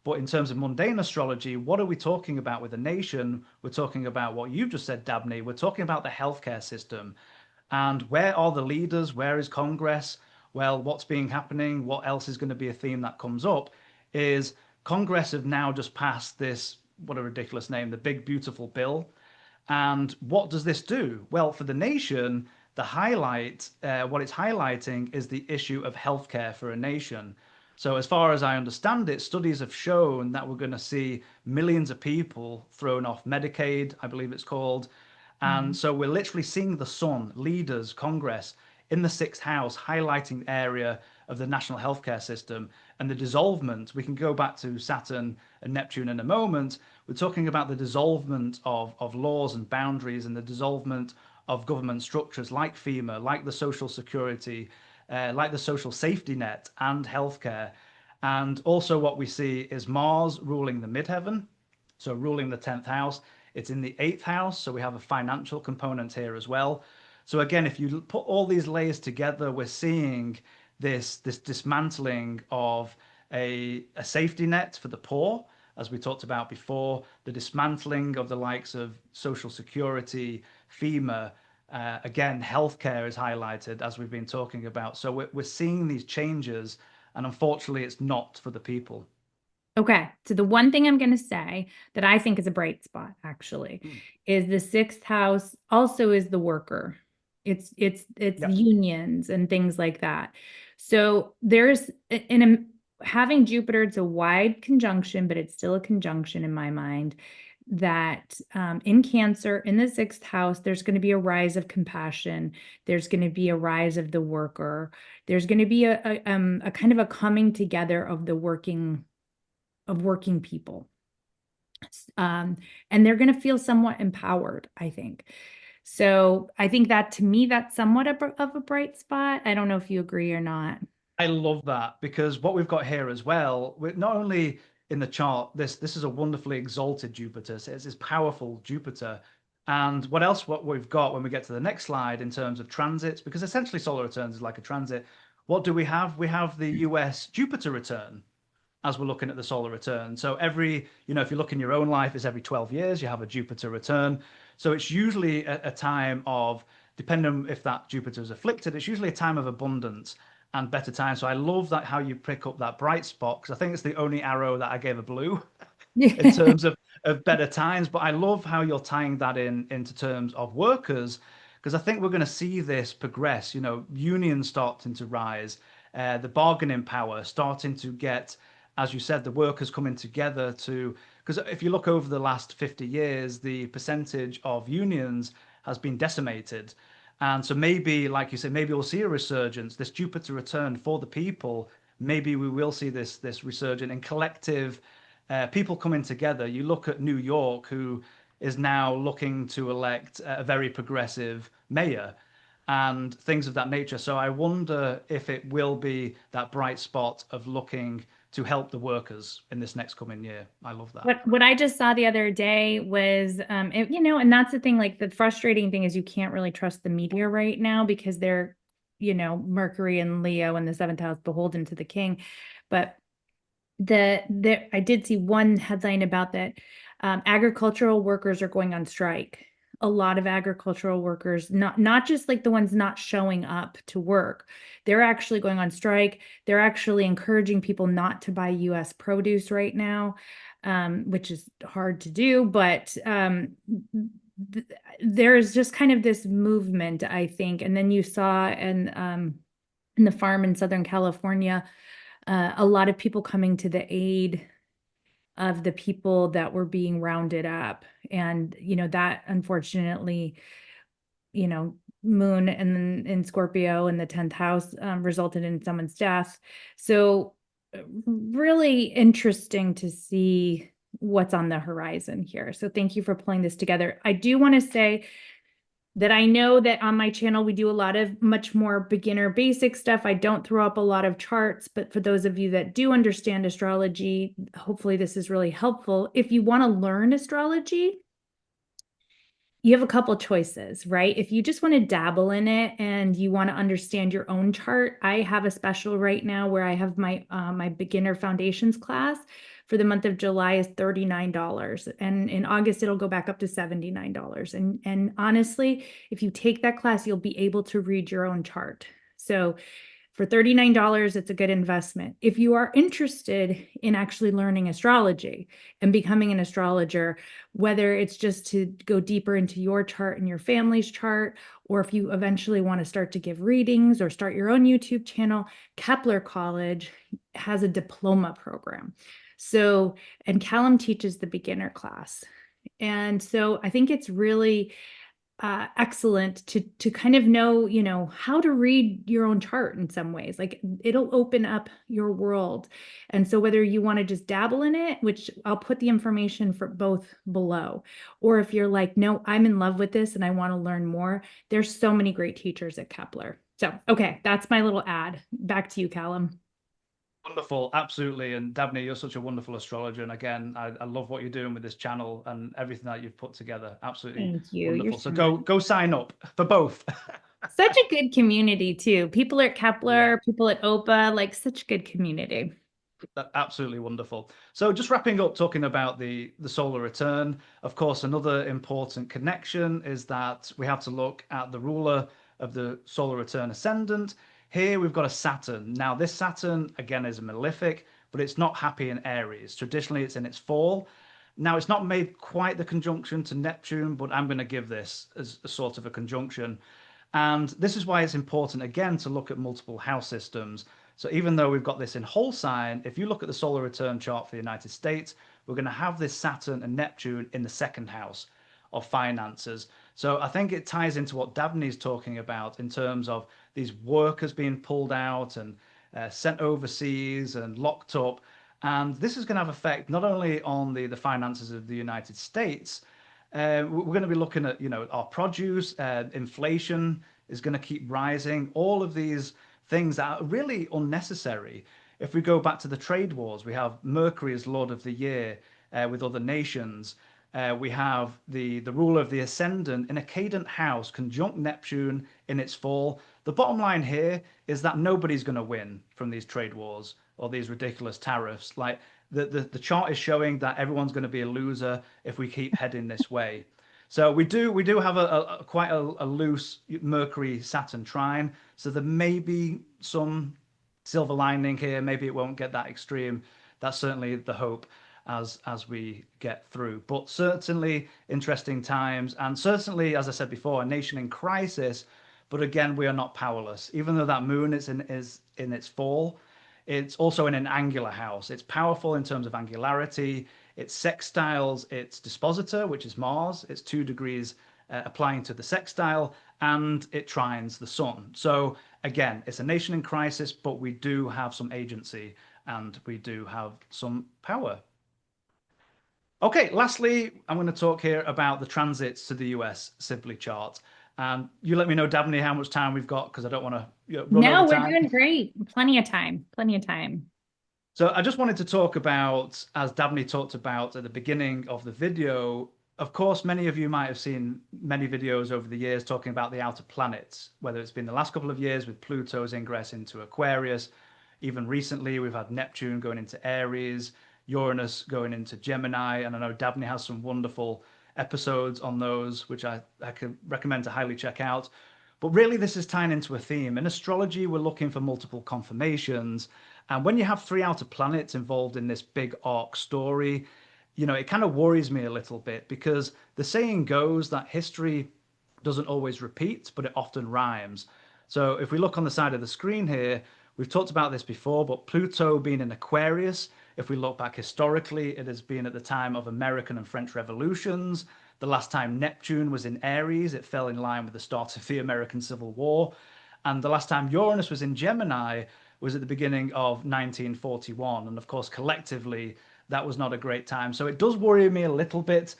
[SPEAKER 2] But in terms of mundane astrology, what are we talking about with a nation? We're talking about what you've just said, Dabney. We're talking about the healthcare system. And where are the leaders? Where is Congress? Well, what's been happening? What else is going to be a theme that comes up is Congress have now just passed this, what a ridiculous name, the Big Beautiful Bill. And what does this do? Well, for the nation, what it's highlighting is the issue of healthcare for a nation. So, as far as I understand it, studies have shown that we're going to see millions of people thrown off Medicaid, I believe it's called. And so we're literally seeing the sun, leaders, Congress in the sixth house, highlighting the area of the national healthcare system and the dissolvement. We can go back to Saturn and Neptune in a moment. We're talking about the dissolvement of laws and boundaries and the dissolvement of government structures like FEMA, like the Social Security, like the social safety net and healthcare. And also what we see is Mars ruling the midheaven, so ruling the 10th house. It's in the 8th house, so we have a financial component here as well. So again, if you put all these layers together, we're seeing this dismantling of a safety net for the poor, as we talked about before, the dismantling of the likes of Social Security, FEMA, again, healthcare is highlighted as we've been talking about. So we're seeing these changes, and unfortunately, it's not for the people.
[SPEAKER 1] Okay, so the one thing I'm going to say that I think is a bright spot actually is the sixth house also is the worker. It's
[SPEAKER 2] Yep.
[SPEAKER 1] unions and things like that. So there's having Jupiter, it's a wide conjunction, but it's still a conjunction in my mind that in Cancer, in the sixth house, there's going to be a rise of compassion. There's going to be a rise of the worker. There's going to be a kind of a coming together of the working people. And they're going to feel somewhat empowered, I think. So I think that to me, that's somewhat of a bright spot. I don't know if you agree or not.
[SPEAKER 2] I love that because what we've got here as well, we're not only in the chart, this is a wonderfully exalted Jupiter. So it's this powerful Jupiter. And what we've got when we get to the next slide in terms of transits, because essentially solar returns is like a transit. What do we have? We have the US Jupiter return as we're looking at the solar return. So if you look in your own life, it's every 12 years, you have a Jupiter return. So it's usually a time of, depending on if that Jupiter is afflicted, it's usually a time of abundance. and better times. So I love that how you pick up that bright spot, because I think it's the only arrow that I gave a blue in terms of better times. But I love how you're tying that in into terms of workers, because I think we're going to see this progress. You know, unions starting to rise, the bargaining power starting to get, as you said, the workers coming together to. Because if you look over the last 50 years, the percentage of unions has been decimated. And so maybe, like you said, maybe we'll see a resurgence, this Jupiter return for the people. Maybe we will see this resurgence in collective people coming together. You look at New York, who is now looking to elect a very progressive mayor and things of that nature. So I wonder if it will be that bright spot of looking to help the workers in this next coming year. I love that.
[SPEAKER 1] What I just saw the other day was, and that's the thing, like the frustrating thing is you can't really trust the media right now because they're, Mercury and Leo in the seventh house beholden to the king. But I did see one headline about that. Agricultural workers are going on strike. A lot of agricultural workers, not just like the ones not showing up to work, they're actually going on strike. They're actually encouraging people not to buy U.S. produce right now, which is hard to do. But there's just kind of this movement, I think. And then you saw in the farm in Southern California, a lot of people coming to the aid of the people that were being rounded up. And, that unfortunately, Moon and then in Scorpio in the 10th house resulted in someone's death. So really interesting to see what's on the horizon here. So thank you for pulling this together. I do want to say that I know that on my channel, we do a lot of much more beginner basic stuff. I don't throw up a lot of charts, but for those of you that do understand astrology, hopefully this is really helpful. If you want to learn astrology, you have a couple choices, right? If you just want to dabble in it and you want to understand your own chart, I have a special right now where I have my beginner foundations class for the month of July is $39. And in August, it'll go back up to $79. And honestly, if you take that class, you'll be able to read your own chart. So for $39, it's a good investment. If you are interested in actually learning astrology and becoming an astrologer, whether it's just to go deeper into your chart and your family's chart, or if you eventually want to start to give readings or start your own YouTube channel, Kepler College has a diploma program. So, and Callum teaches the beginner class. And so I think it's really excellent to kind of know, how to read your own chart in some ways. Like it'll open up your world. And so whether you want to just dabble in it, which I'll put the information for both below, or if you're like, no, I'm in love with this and I want to learn more, there's so many great teachers at Kepler. So, okay, that's my little ad. Back to you, Callum.
[SPEAKER 2] Wonderful, absolutely. And Dabney, you're such a wonderful astrologer. And again, I love what you're doing with this channel and everything that you've put together. Absolutely
[SPEAKER 1] Thank you. You're
[SPEAKER 2] wonderful. So
[SPEAKER 1] so
[SPEAKER 2] go sign up for both.
[SPEAKER 1] such a good community too. People at
[SPEAKER 2] Yeah,
[SPEAKER 1] Kepler, people at OPA, like such good community.
[SPEAKER 2] absolutely wonderful. So just wrapping up, talking about the solar return. Of course, another important connection is that we have to look at the ruler of the solar return ascendant. Here we've got a Saturn. Now this Saturn again is a malefic, but it's not happy in Aries. Traditionally, it's in its fall. Now it's not made quite the conjunction to Neptune, but I'm going to give this as a sort of a conjunction. And this is why it's important, again, to look at multiple house systems. So even though we've got this in whole sign, if you look at the solar return chart for the United States, we're going to have this Saturn and Neptune in the second house of finances. So I think it ties into what Dabney's talking about in terms of these workers being pulled out and sent overseas and locked up. And this is going to have effect not only on the finances of the United States, we're going to be looking at, our produce, inflation is going to keep rising. All of these things that are really unnecessary. If we go back to the trade wars, we have Mercury as Lord of the Year with other nations. We have the ruler of the ascendant in a cadent house, conjunct Neptune in its fall. The bottom line here is that nobody's going to win from these trade wars or these ridiculous tariffs. Like the chart is showing that everyone's going to be a loser if we keep heading this way. So we do have quite a loose Mercury Saturn trine. So there may be some silver lining here. Maybe it won't get that extreme. That's certainly the hope as we get through. But certainly interesting times, and certainly, as I said before, a nation in crisis. But again, we are not powerless. Even though that moon is in its fall, it's also in an angular house. It's powerful in terms of angularity. It sextiles its dispositor, which is Mars. It's 2 degrees applying to the sextile, and it trines the sun. So again, it's a nation in crisis, but we do have some agency and we do have some power. Okay, lastly, I'm going to talk here about the transits to the US Simply chart. And you let me know, Dabney, how much time we've got because I don't want to run
[SPEAKER 1] No,
[SPEAKER 2] over
[SPEAKER 1] we're
[SPEAKER 2] time.
[SPEAKER 1] doing great. Plenty of time. Plenty of time.
[SPEAKER 2] So I just wanted to talk about, as Dabney talked about at the beginning of the video, of course, many of you might have seen many videos over the years talking about the outer planets, whether it's been the last couple of years with Pluto's ingress into Aquarius. Even recently, we've had Neptune going into Aries, Uranus going into Gemini, and I know Dabney has some wonderful episodes on those, which I can recommend to highly check out. But really, this is tying into a theme. In astrology, we're looking for multiple confirmations. And when you have 3 outer planets involved in this big arc story, it kind of worries me a little bit because the saying goes that history doesn't always repeat, but it often rhymes. So if we look on the side of the screen here, we've talked about this before, but Pluto being in Aquarius, if we look back historically, it has been at the time of American and French revolutions. The last time Neptune was in Aries, it fell in line with the start of the American Civil War. And the last time Uranus was in Gemini was at the beginning of 1941. And of course, collectively, that was not a great time. So it does worry me a little bit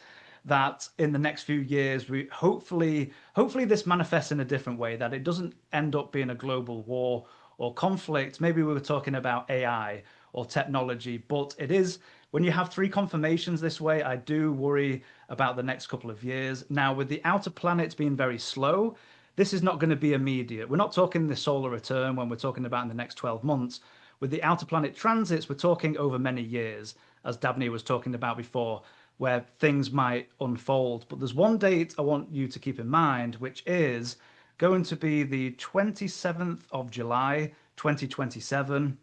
[SPEAKER 2] that in the next few years, we hopefully this manifests in a different way, that it doesn't end up being a global war or conflict. Maybe we were talking about AI or technology, but it is when you have 3 confirmations this way, I do worry about the next couple of years. Now, with the outer planets being very slow, this is not going to be immediate. We're not talking the solar return when we're talking about in the next 12 months. With the outer planet transits, we're talking over many years, as Dabney was talking about before, where things might unfold. But there's one date I want you to keep in mind, which is going to be the 27th of July, 2027.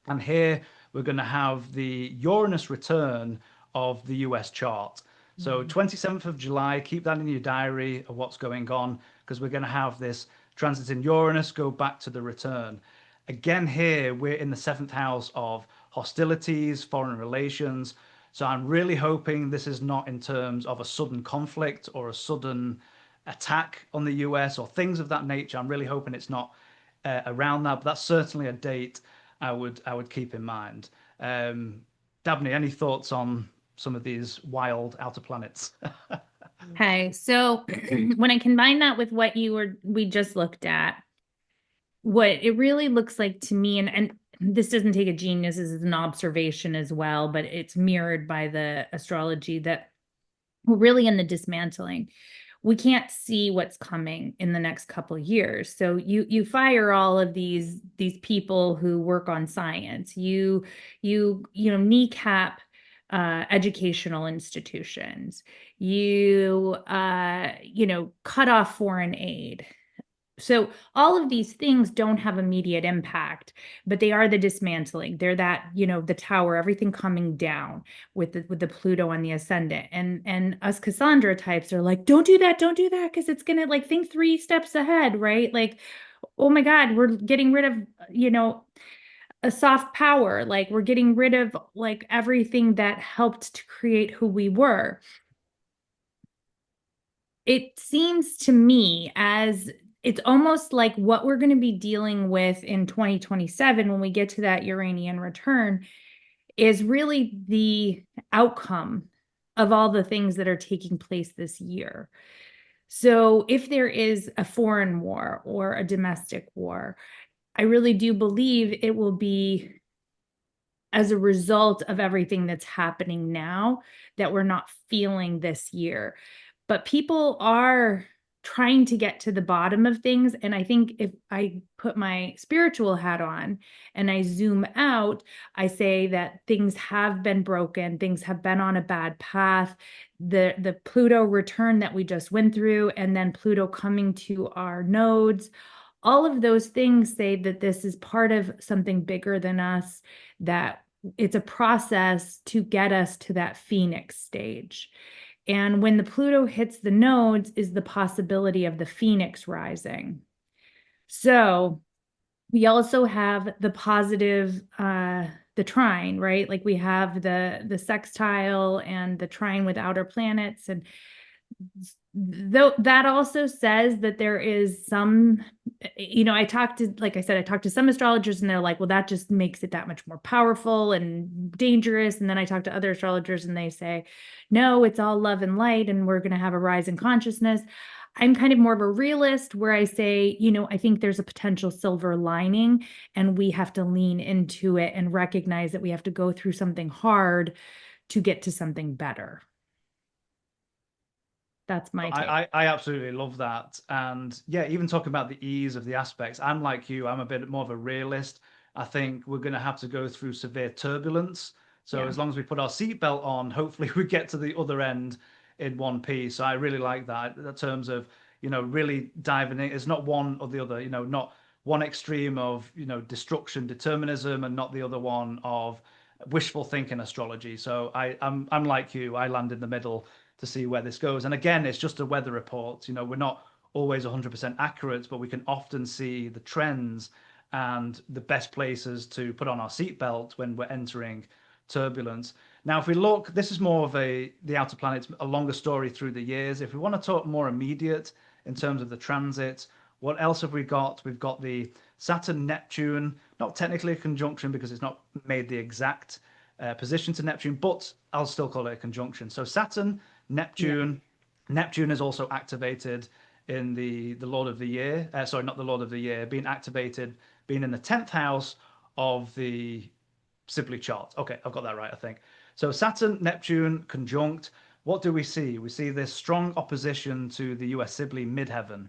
[SPEAKER 2] And here we're going to have the Uranus return of the US chart. So 27th of July, keep that in your diary of what's going on, because we're going to have this transit in Uranus go back to the return. Again, here we're in the 7th house of hostilities, foreign relations. So I'm really hoping this is not in terms of a sudden conflict or a sudden attack on the US or things of that nature. I'm really hoping it's not around that, but that's certainly a date I would keep in mind. Dabney, any thoughts on some of these wild outer planets?
[SPEAKER 1] Okay, so when I combine that with what we just looked at, what it really looks like to me, and this doesn't take a genius, this is an observation as well, but it's mirrored by the astrology that we're really in the dismantling. We can't see what's coming in the next couple of years. So you fire all of these people who work on science. You kneecap educational institutions. You cut off foreign aid. So all of these things don't have immediate impact, but they are the dismantling. They're that, the tower, everything coming down with the Pluto on the ascendant. And us Cassandra types are like, don't do that, because it's gonna think 3 steps ahead, right? Like, oh my God, we're getting rid of, a soft power. Like we're getting rid of everything that helped to create who we were. It seems to me as it's almost like what we're going to be dealing with in 2027 when we get to that Uranian return is really the outcome of all the things that are taking place this year. So if there is a foreign war or a domestic war, I really do believe it will be as a result of everything that's happening now that we're not feeling this year. But people are trying to get to the bottom of things. And I think if I put my spiritual hat on and I zoom out, I say that things have been broken, things have been on a bad path. The Pluto return that we just went through, and then Pluto coming to our nodes, All of those things say that this is part of something bigger than us, that it's a process to get us to that phoenix stage. And when the Pluto hits the nodes is the possibility of the phoenix rising. So we also have the positive, the trine, right? Like we have the sextile and the trine with outer planets. And though that also says that there is some, like I said, I talked to some astrologers and they're like, well, that just makes it that much more powerful and dangerous. And then I talk to other astrologers and they say, no, it's all love and light and we're going to have a rise in consciousness. I'm kind of more of a realist where I say, I think there's a potential silver lining and we have to lean into it and recognize that we have to go through something hard to get to something better. That's my take.
[SPEAKER 2] I absolutely love that. And yeah, even talking about the ease of the aspects, I'm like you, I'm a bit more of a realist. I think we're going to have to go through severe turbulence. So
[SPEAKER 1] Yeah.
[SPEAKER 2] as long as we put our seatbelt on, hopefully we get to the other end in one piece. So I really like that in terms of, really diving in. It's not one or the other, not one extreme of, destruction, determinism, and not the other one of wishful thinking astrology. So I'm like you, I land in the middle to see where this goes. And again, it's just a weather report. We're not always 100% accurate, but we can often see the trends and the best places to put on our seatbelt when we're entering turbulence. Now, if we look, this is more of the outer planets, a longer story through the years. If we want to talk more immediate in terms of the transit, what else have we got? We've got the Saturn Neptune, not technically a conjunction because it's not made the exact position to Neptune, but I'll still call it a conjunction. So Saturn,
[SPEAKER 1] Yeah.
[SPEAKER 2] Neptune. Neptune is also activated in the Lord of the Year. Sorry, not the Lord of the Year, being activated, being in the 10th house of the Sibley chart. Okay, I've got that right, I think. So Saturn, Neptune conjunct. What do we see? We see this strong opposition to the US Sibley midheaven.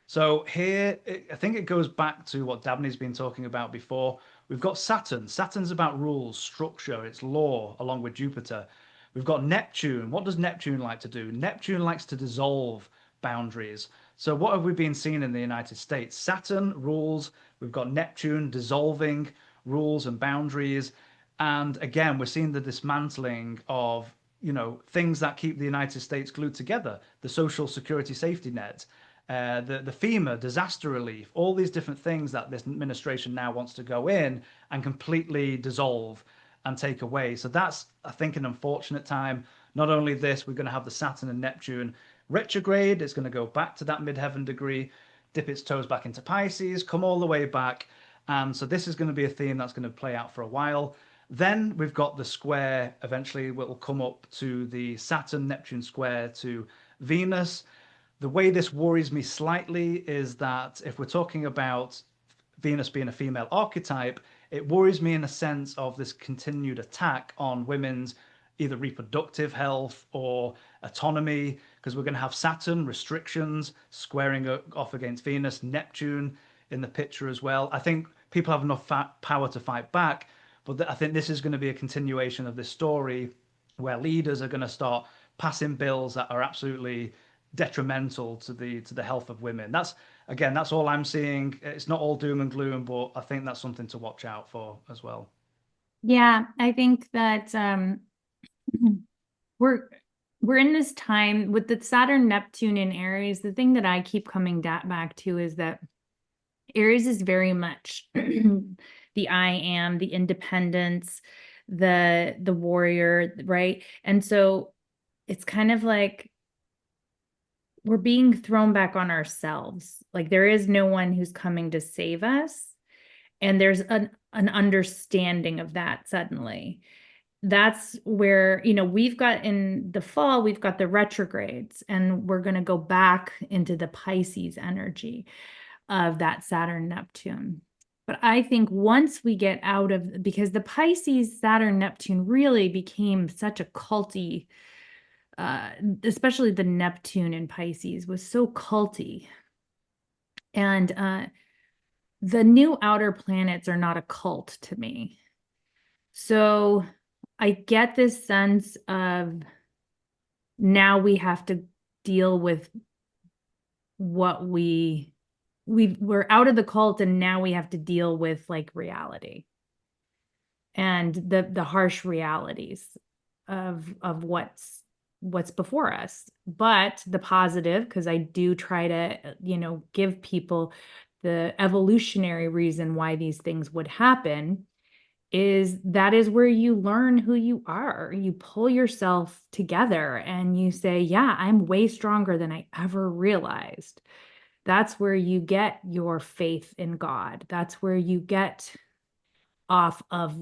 [SPEAKER 2] So here, I think it goes back to what Dabney's been talking about before. We've got Saturn. Saturn's about rules, structure, it's law, along with Jupiter. We've got Neptune. What does Neptune like to do? Neptune likes to dissolve boundaries. So what have we been seeing in the United States? Saturn rules. We've got Neptune dissolving rules and boundaries. And again, we're seeing the dismantling of, things that keep the United States glued together, the social security safety net, the FEMA, disaster relief, all these different things that this administration now wants to go in and completely dissolve and take away. So that's, I think, an unfortunate time. Not only this, we're going to have the Saturn and Neptune retrograde. It's going to go back to that midheaven degree, dip its toes back into Pisces, come all the way back. And so this is going to be a theme that's going to play out for a while. Then we've got the square, eventually will come up to the Saturn Neptune square to Venus. The way this worries me slightly is that if we're talking about Venus being a female archetype, it worries me in a sense of this continued attack on women's either reproductive health or autonomy, because we're going to have Saturn restrictions squaring off against Venus, Neptune in the picture as well. I think people have enough power to fight back, but I think this is going to be a continuation of this story where leaders are going to start passing bills that are absolutely detrimental to the health of women. That's all I'm seeing. It's not all doom and gloom, but I think that's something to watch out for as well.
[SPEAKER 1] Yeah, I think that we're we're in this time with the Saturn Neptune in Aries. The thing that I keep coming back to is that Aries is very much the I am, the independence, the warrior, right? And so it's kind of like we're being thrown back on ourselves. Like there is no one who's coming to save us. And there's an understanding of that suddenly. That's where, we've got in the fall, we've got the retrogrades, and we're going to go back into the Pisces energy of that Saturn Neptune. But I think once we get out of, because the Pisces Saturn Neptune really became such a culty, especially the Neptune in Pisces was so culty. And the new outer planets are not a cult to me. So I get this sense of now we have to deal with what we we're out of the cult, and now we have to deal with like reality and the harsh realities of what's before us. But the positive, because I do try to, give people the evolutionary reason why these things would happen, is that is where you learn who you are. You pull yourself together and you say, yeah, I'm way stronger than I ever realized. That's where you get your faith in God. That's where you get off of,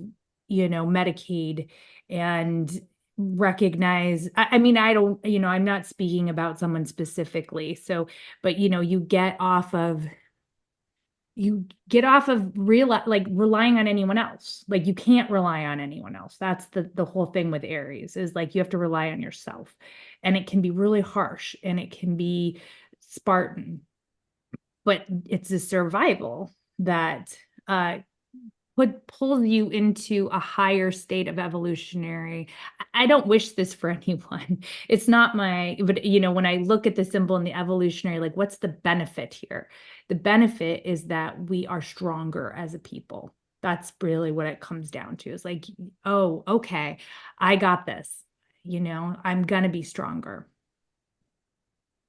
[SPEAKER 1] Medicaid and recognize. I mean, I don't, I'm not speaking about someone specifically. So, but, you get off of relying on anyone else. Like you can't rely on anyone else. That's the whole thing with Aries, is like you have to rely on yourself. And it can be really harsh and it can be Spartan, but it's a survival that pulls you into a higher state of evolutionary. I don't wish this for anyone. It's not but when I look at the symbol in the evolutionary, like what's the benefit here? The benefit is that we are stronger as a people. That's really what it comes down to. It's like, oh, okay, I got this. I'm gonna be stronger.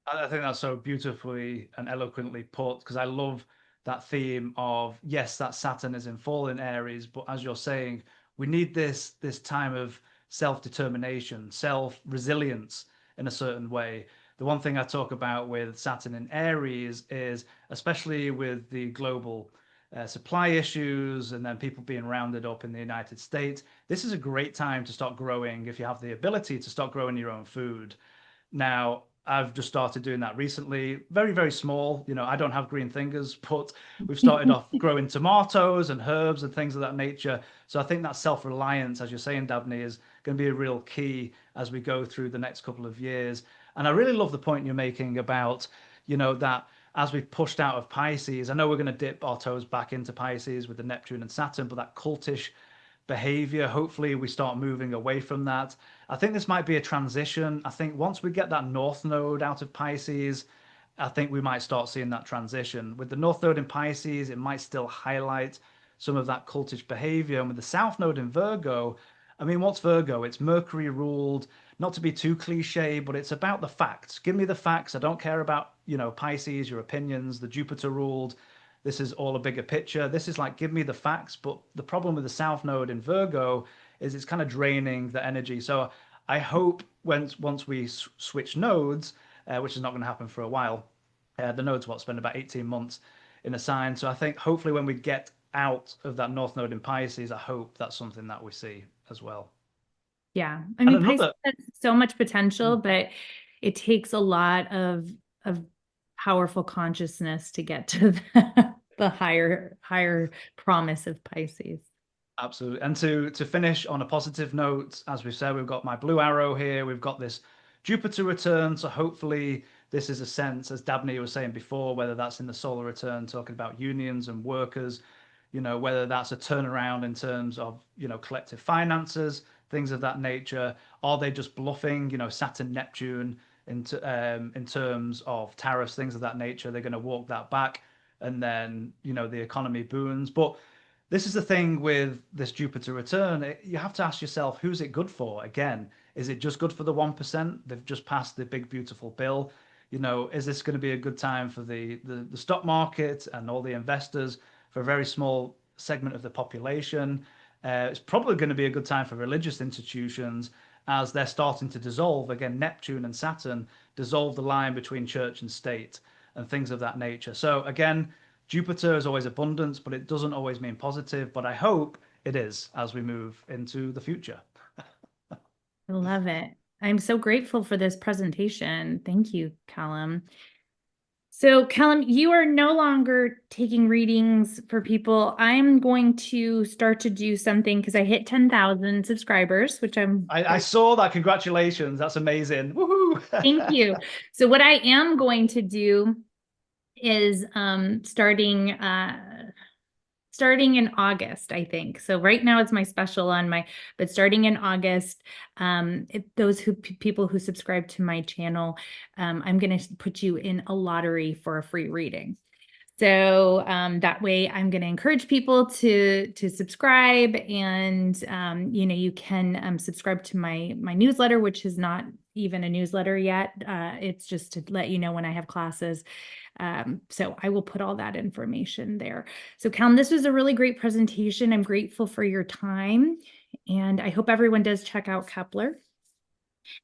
[SPEAKER 2] I think that's so beautifully and eloquently put, because I love that theme of, yes, that Saturn is in fallen Aries, but as you're saying, we need this time of self-determination, self-resilience in a certain way. The one thing I talk about with Saturn in Aries is, especially with the global supply issues and then people being rounded up in the United States, this is a great time to start growing if you have the ability to start growing your own food. Now, I've just started doing that recently, very, very small. I don't have green fingers, but we've started off growing tomatoes and herbs and things of that nature. So I think that self-reliance, as you're saying, Dabney, is going to be a real key as we go through the next couple of years. And I really love the point you're making about, that as we've pushed out of Pisces, I know we're going to dip our toes back into Pisces with the Neptune and Saturn, but that cultish behavior, hopefully we start moving away from that. I think this might be a transition. I think once we get that North Node out of Pisces, I think we might start seeing that transition. With the North Node in Pisces, it might still highlight some of that cultish behavior. And with the South Node in Virgo, I mean, what's Virgo? It's Mercury ruled, not to be too cliche, but it's about the facts. Give me the facts. I don't care about, Pisces, your opinions, the Jupiter ruled. This is all a bigger picture. This is like, give me the facts. But the problem with the South Node in Virgo is it's kind of draining the energy. So I hope once we switch nodes, which is not going to happen for a while, the nodes will spend about 18 months in a sign. So I think hopefully when we get out of that North Node in Pisces, I hope that's something that we see as well.
[SPEAKER 1] Yeah. I
[SPEAKER 2] And
[SPEAKER 1] mean, Pisces
[SPEAKER 2] another,
[SPEAKER 1] has so much potential, but it takes a lot of powerful consciousness to get to the higher promise of Pisces.
[SPEAKER 2] absolutely. And to finish on a positive note, as we said, we've got my blue arrow here. We've got this Jupiter return. So hopefully this is a sense, as Dabney was saying before, whether that's in the solar return, talking about unions and workers, whether that's a turnaround in terms of, collective finances, things of that nature. Are they just bluffing, Saturn, Neptune in terms of tariffs, things of that nature? They're going to walk that back and then, the economy boons. But this is the thing with this Jupiter return. You have to ask yourself, who's it good for? Again, is it just good for the 1%? They've just passed the big, beautiful bill. Is this going to be a good time for the stock market and all the investors, for a very small segment of the population? It's probably going to be a good time for religious institutions as they're starting to dissolve. Again, Neptune and Saturn dissolve the line between church and state and things of that nature. So again, Jupiter is always abundance, but it doesn't always mean positive. But I hope it is as we move into the future.
[SPEAKER 1] I love it. I'm so grateful for this presentation. Thank you, Callum. So, Callum, you are no longer taking readings for people. I'm going to start to do something because I hit 10,000 subscribers, which
[SPEAKER 2] I saw that. Congratulations. That's amazing. Woohoo.
[SPEAKER 1] thank you. So, what I am going to do is starting in August, I think. So right now it's my special but starting in August, people who subscribe to my channel, I'm going to put you in a lottery for a free reading. So that way I'm going to encourage people to subscribe, and you can subscribe to my newsletter, which is not even a newsletter yet. It's just to let you know when I have classes. So I will put all that information there. So Callum, this was a really great presentation. I'm grateful for your time, and I hope everyone does check out Kepler.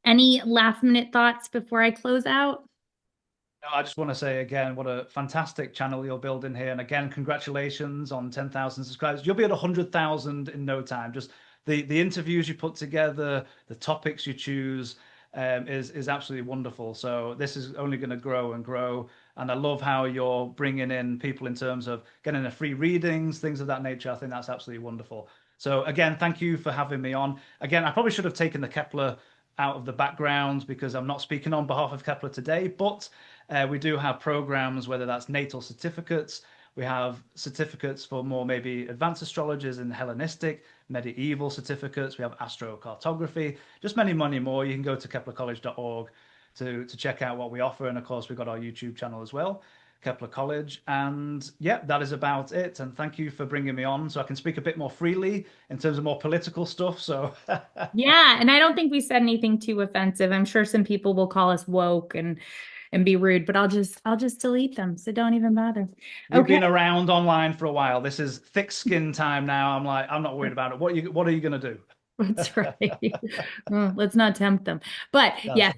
[SPEAKER 1] Any last minute thoughts before I close out?
[SPEAKER 2] No, I just want to say again, what a fantastic channel you're building here. And again, congratulations on 10,000 subscribers. You'll be at 100,000 in no time. Just the interviews you put together, the topics you choose, is absolutely wonderful. So this is only going to grow and grow. And I love how you're bringing in people in terms of getting a free readings, things of that nature. I think that's absolutely wonderful. So again, thank you for having me on. Again, I probably should have taken the Kepler out of the background because I'm not speaking on behalf of Kepler today, but we do have programs, whether that's natal certificates. We have certificates for more maybe advanced astrologers in Hellenistic, medieval certificates. We have astrocartography, just many more. You can go to keplercollege.org to check out what we offer. And of course, we've got our YouTube channel as well, Kepler College. And yeah, that is about it. And thank you for bringing me on so I can speak a bit more freely in terms of more political stuff. So
[SPEAKER 1] Yeah, and I don't think we said anything too offensive. I'm sure some people will call us woke and be rude, but I'll just delete them. So don't even bother.
[SPEAKER 2] we've
[SPEAKER 1] Okay.
[SPEAKER 2] been around online for a while. This is thick skin time now. I'm like, I'm not worried about it. What are you going to do?
[SPEAKER 1] That's right. Well, let's not tempt them. But
[SPEAKER 2] That's
[SPEAKER 1] yes,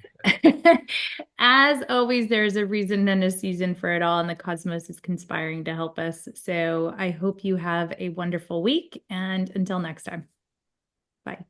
[SPEAKER 1] as always, there's a reason and a season for it all, and the cosmos is conspiring to help us. So I hope you have a wonderful week, and until next time, bye.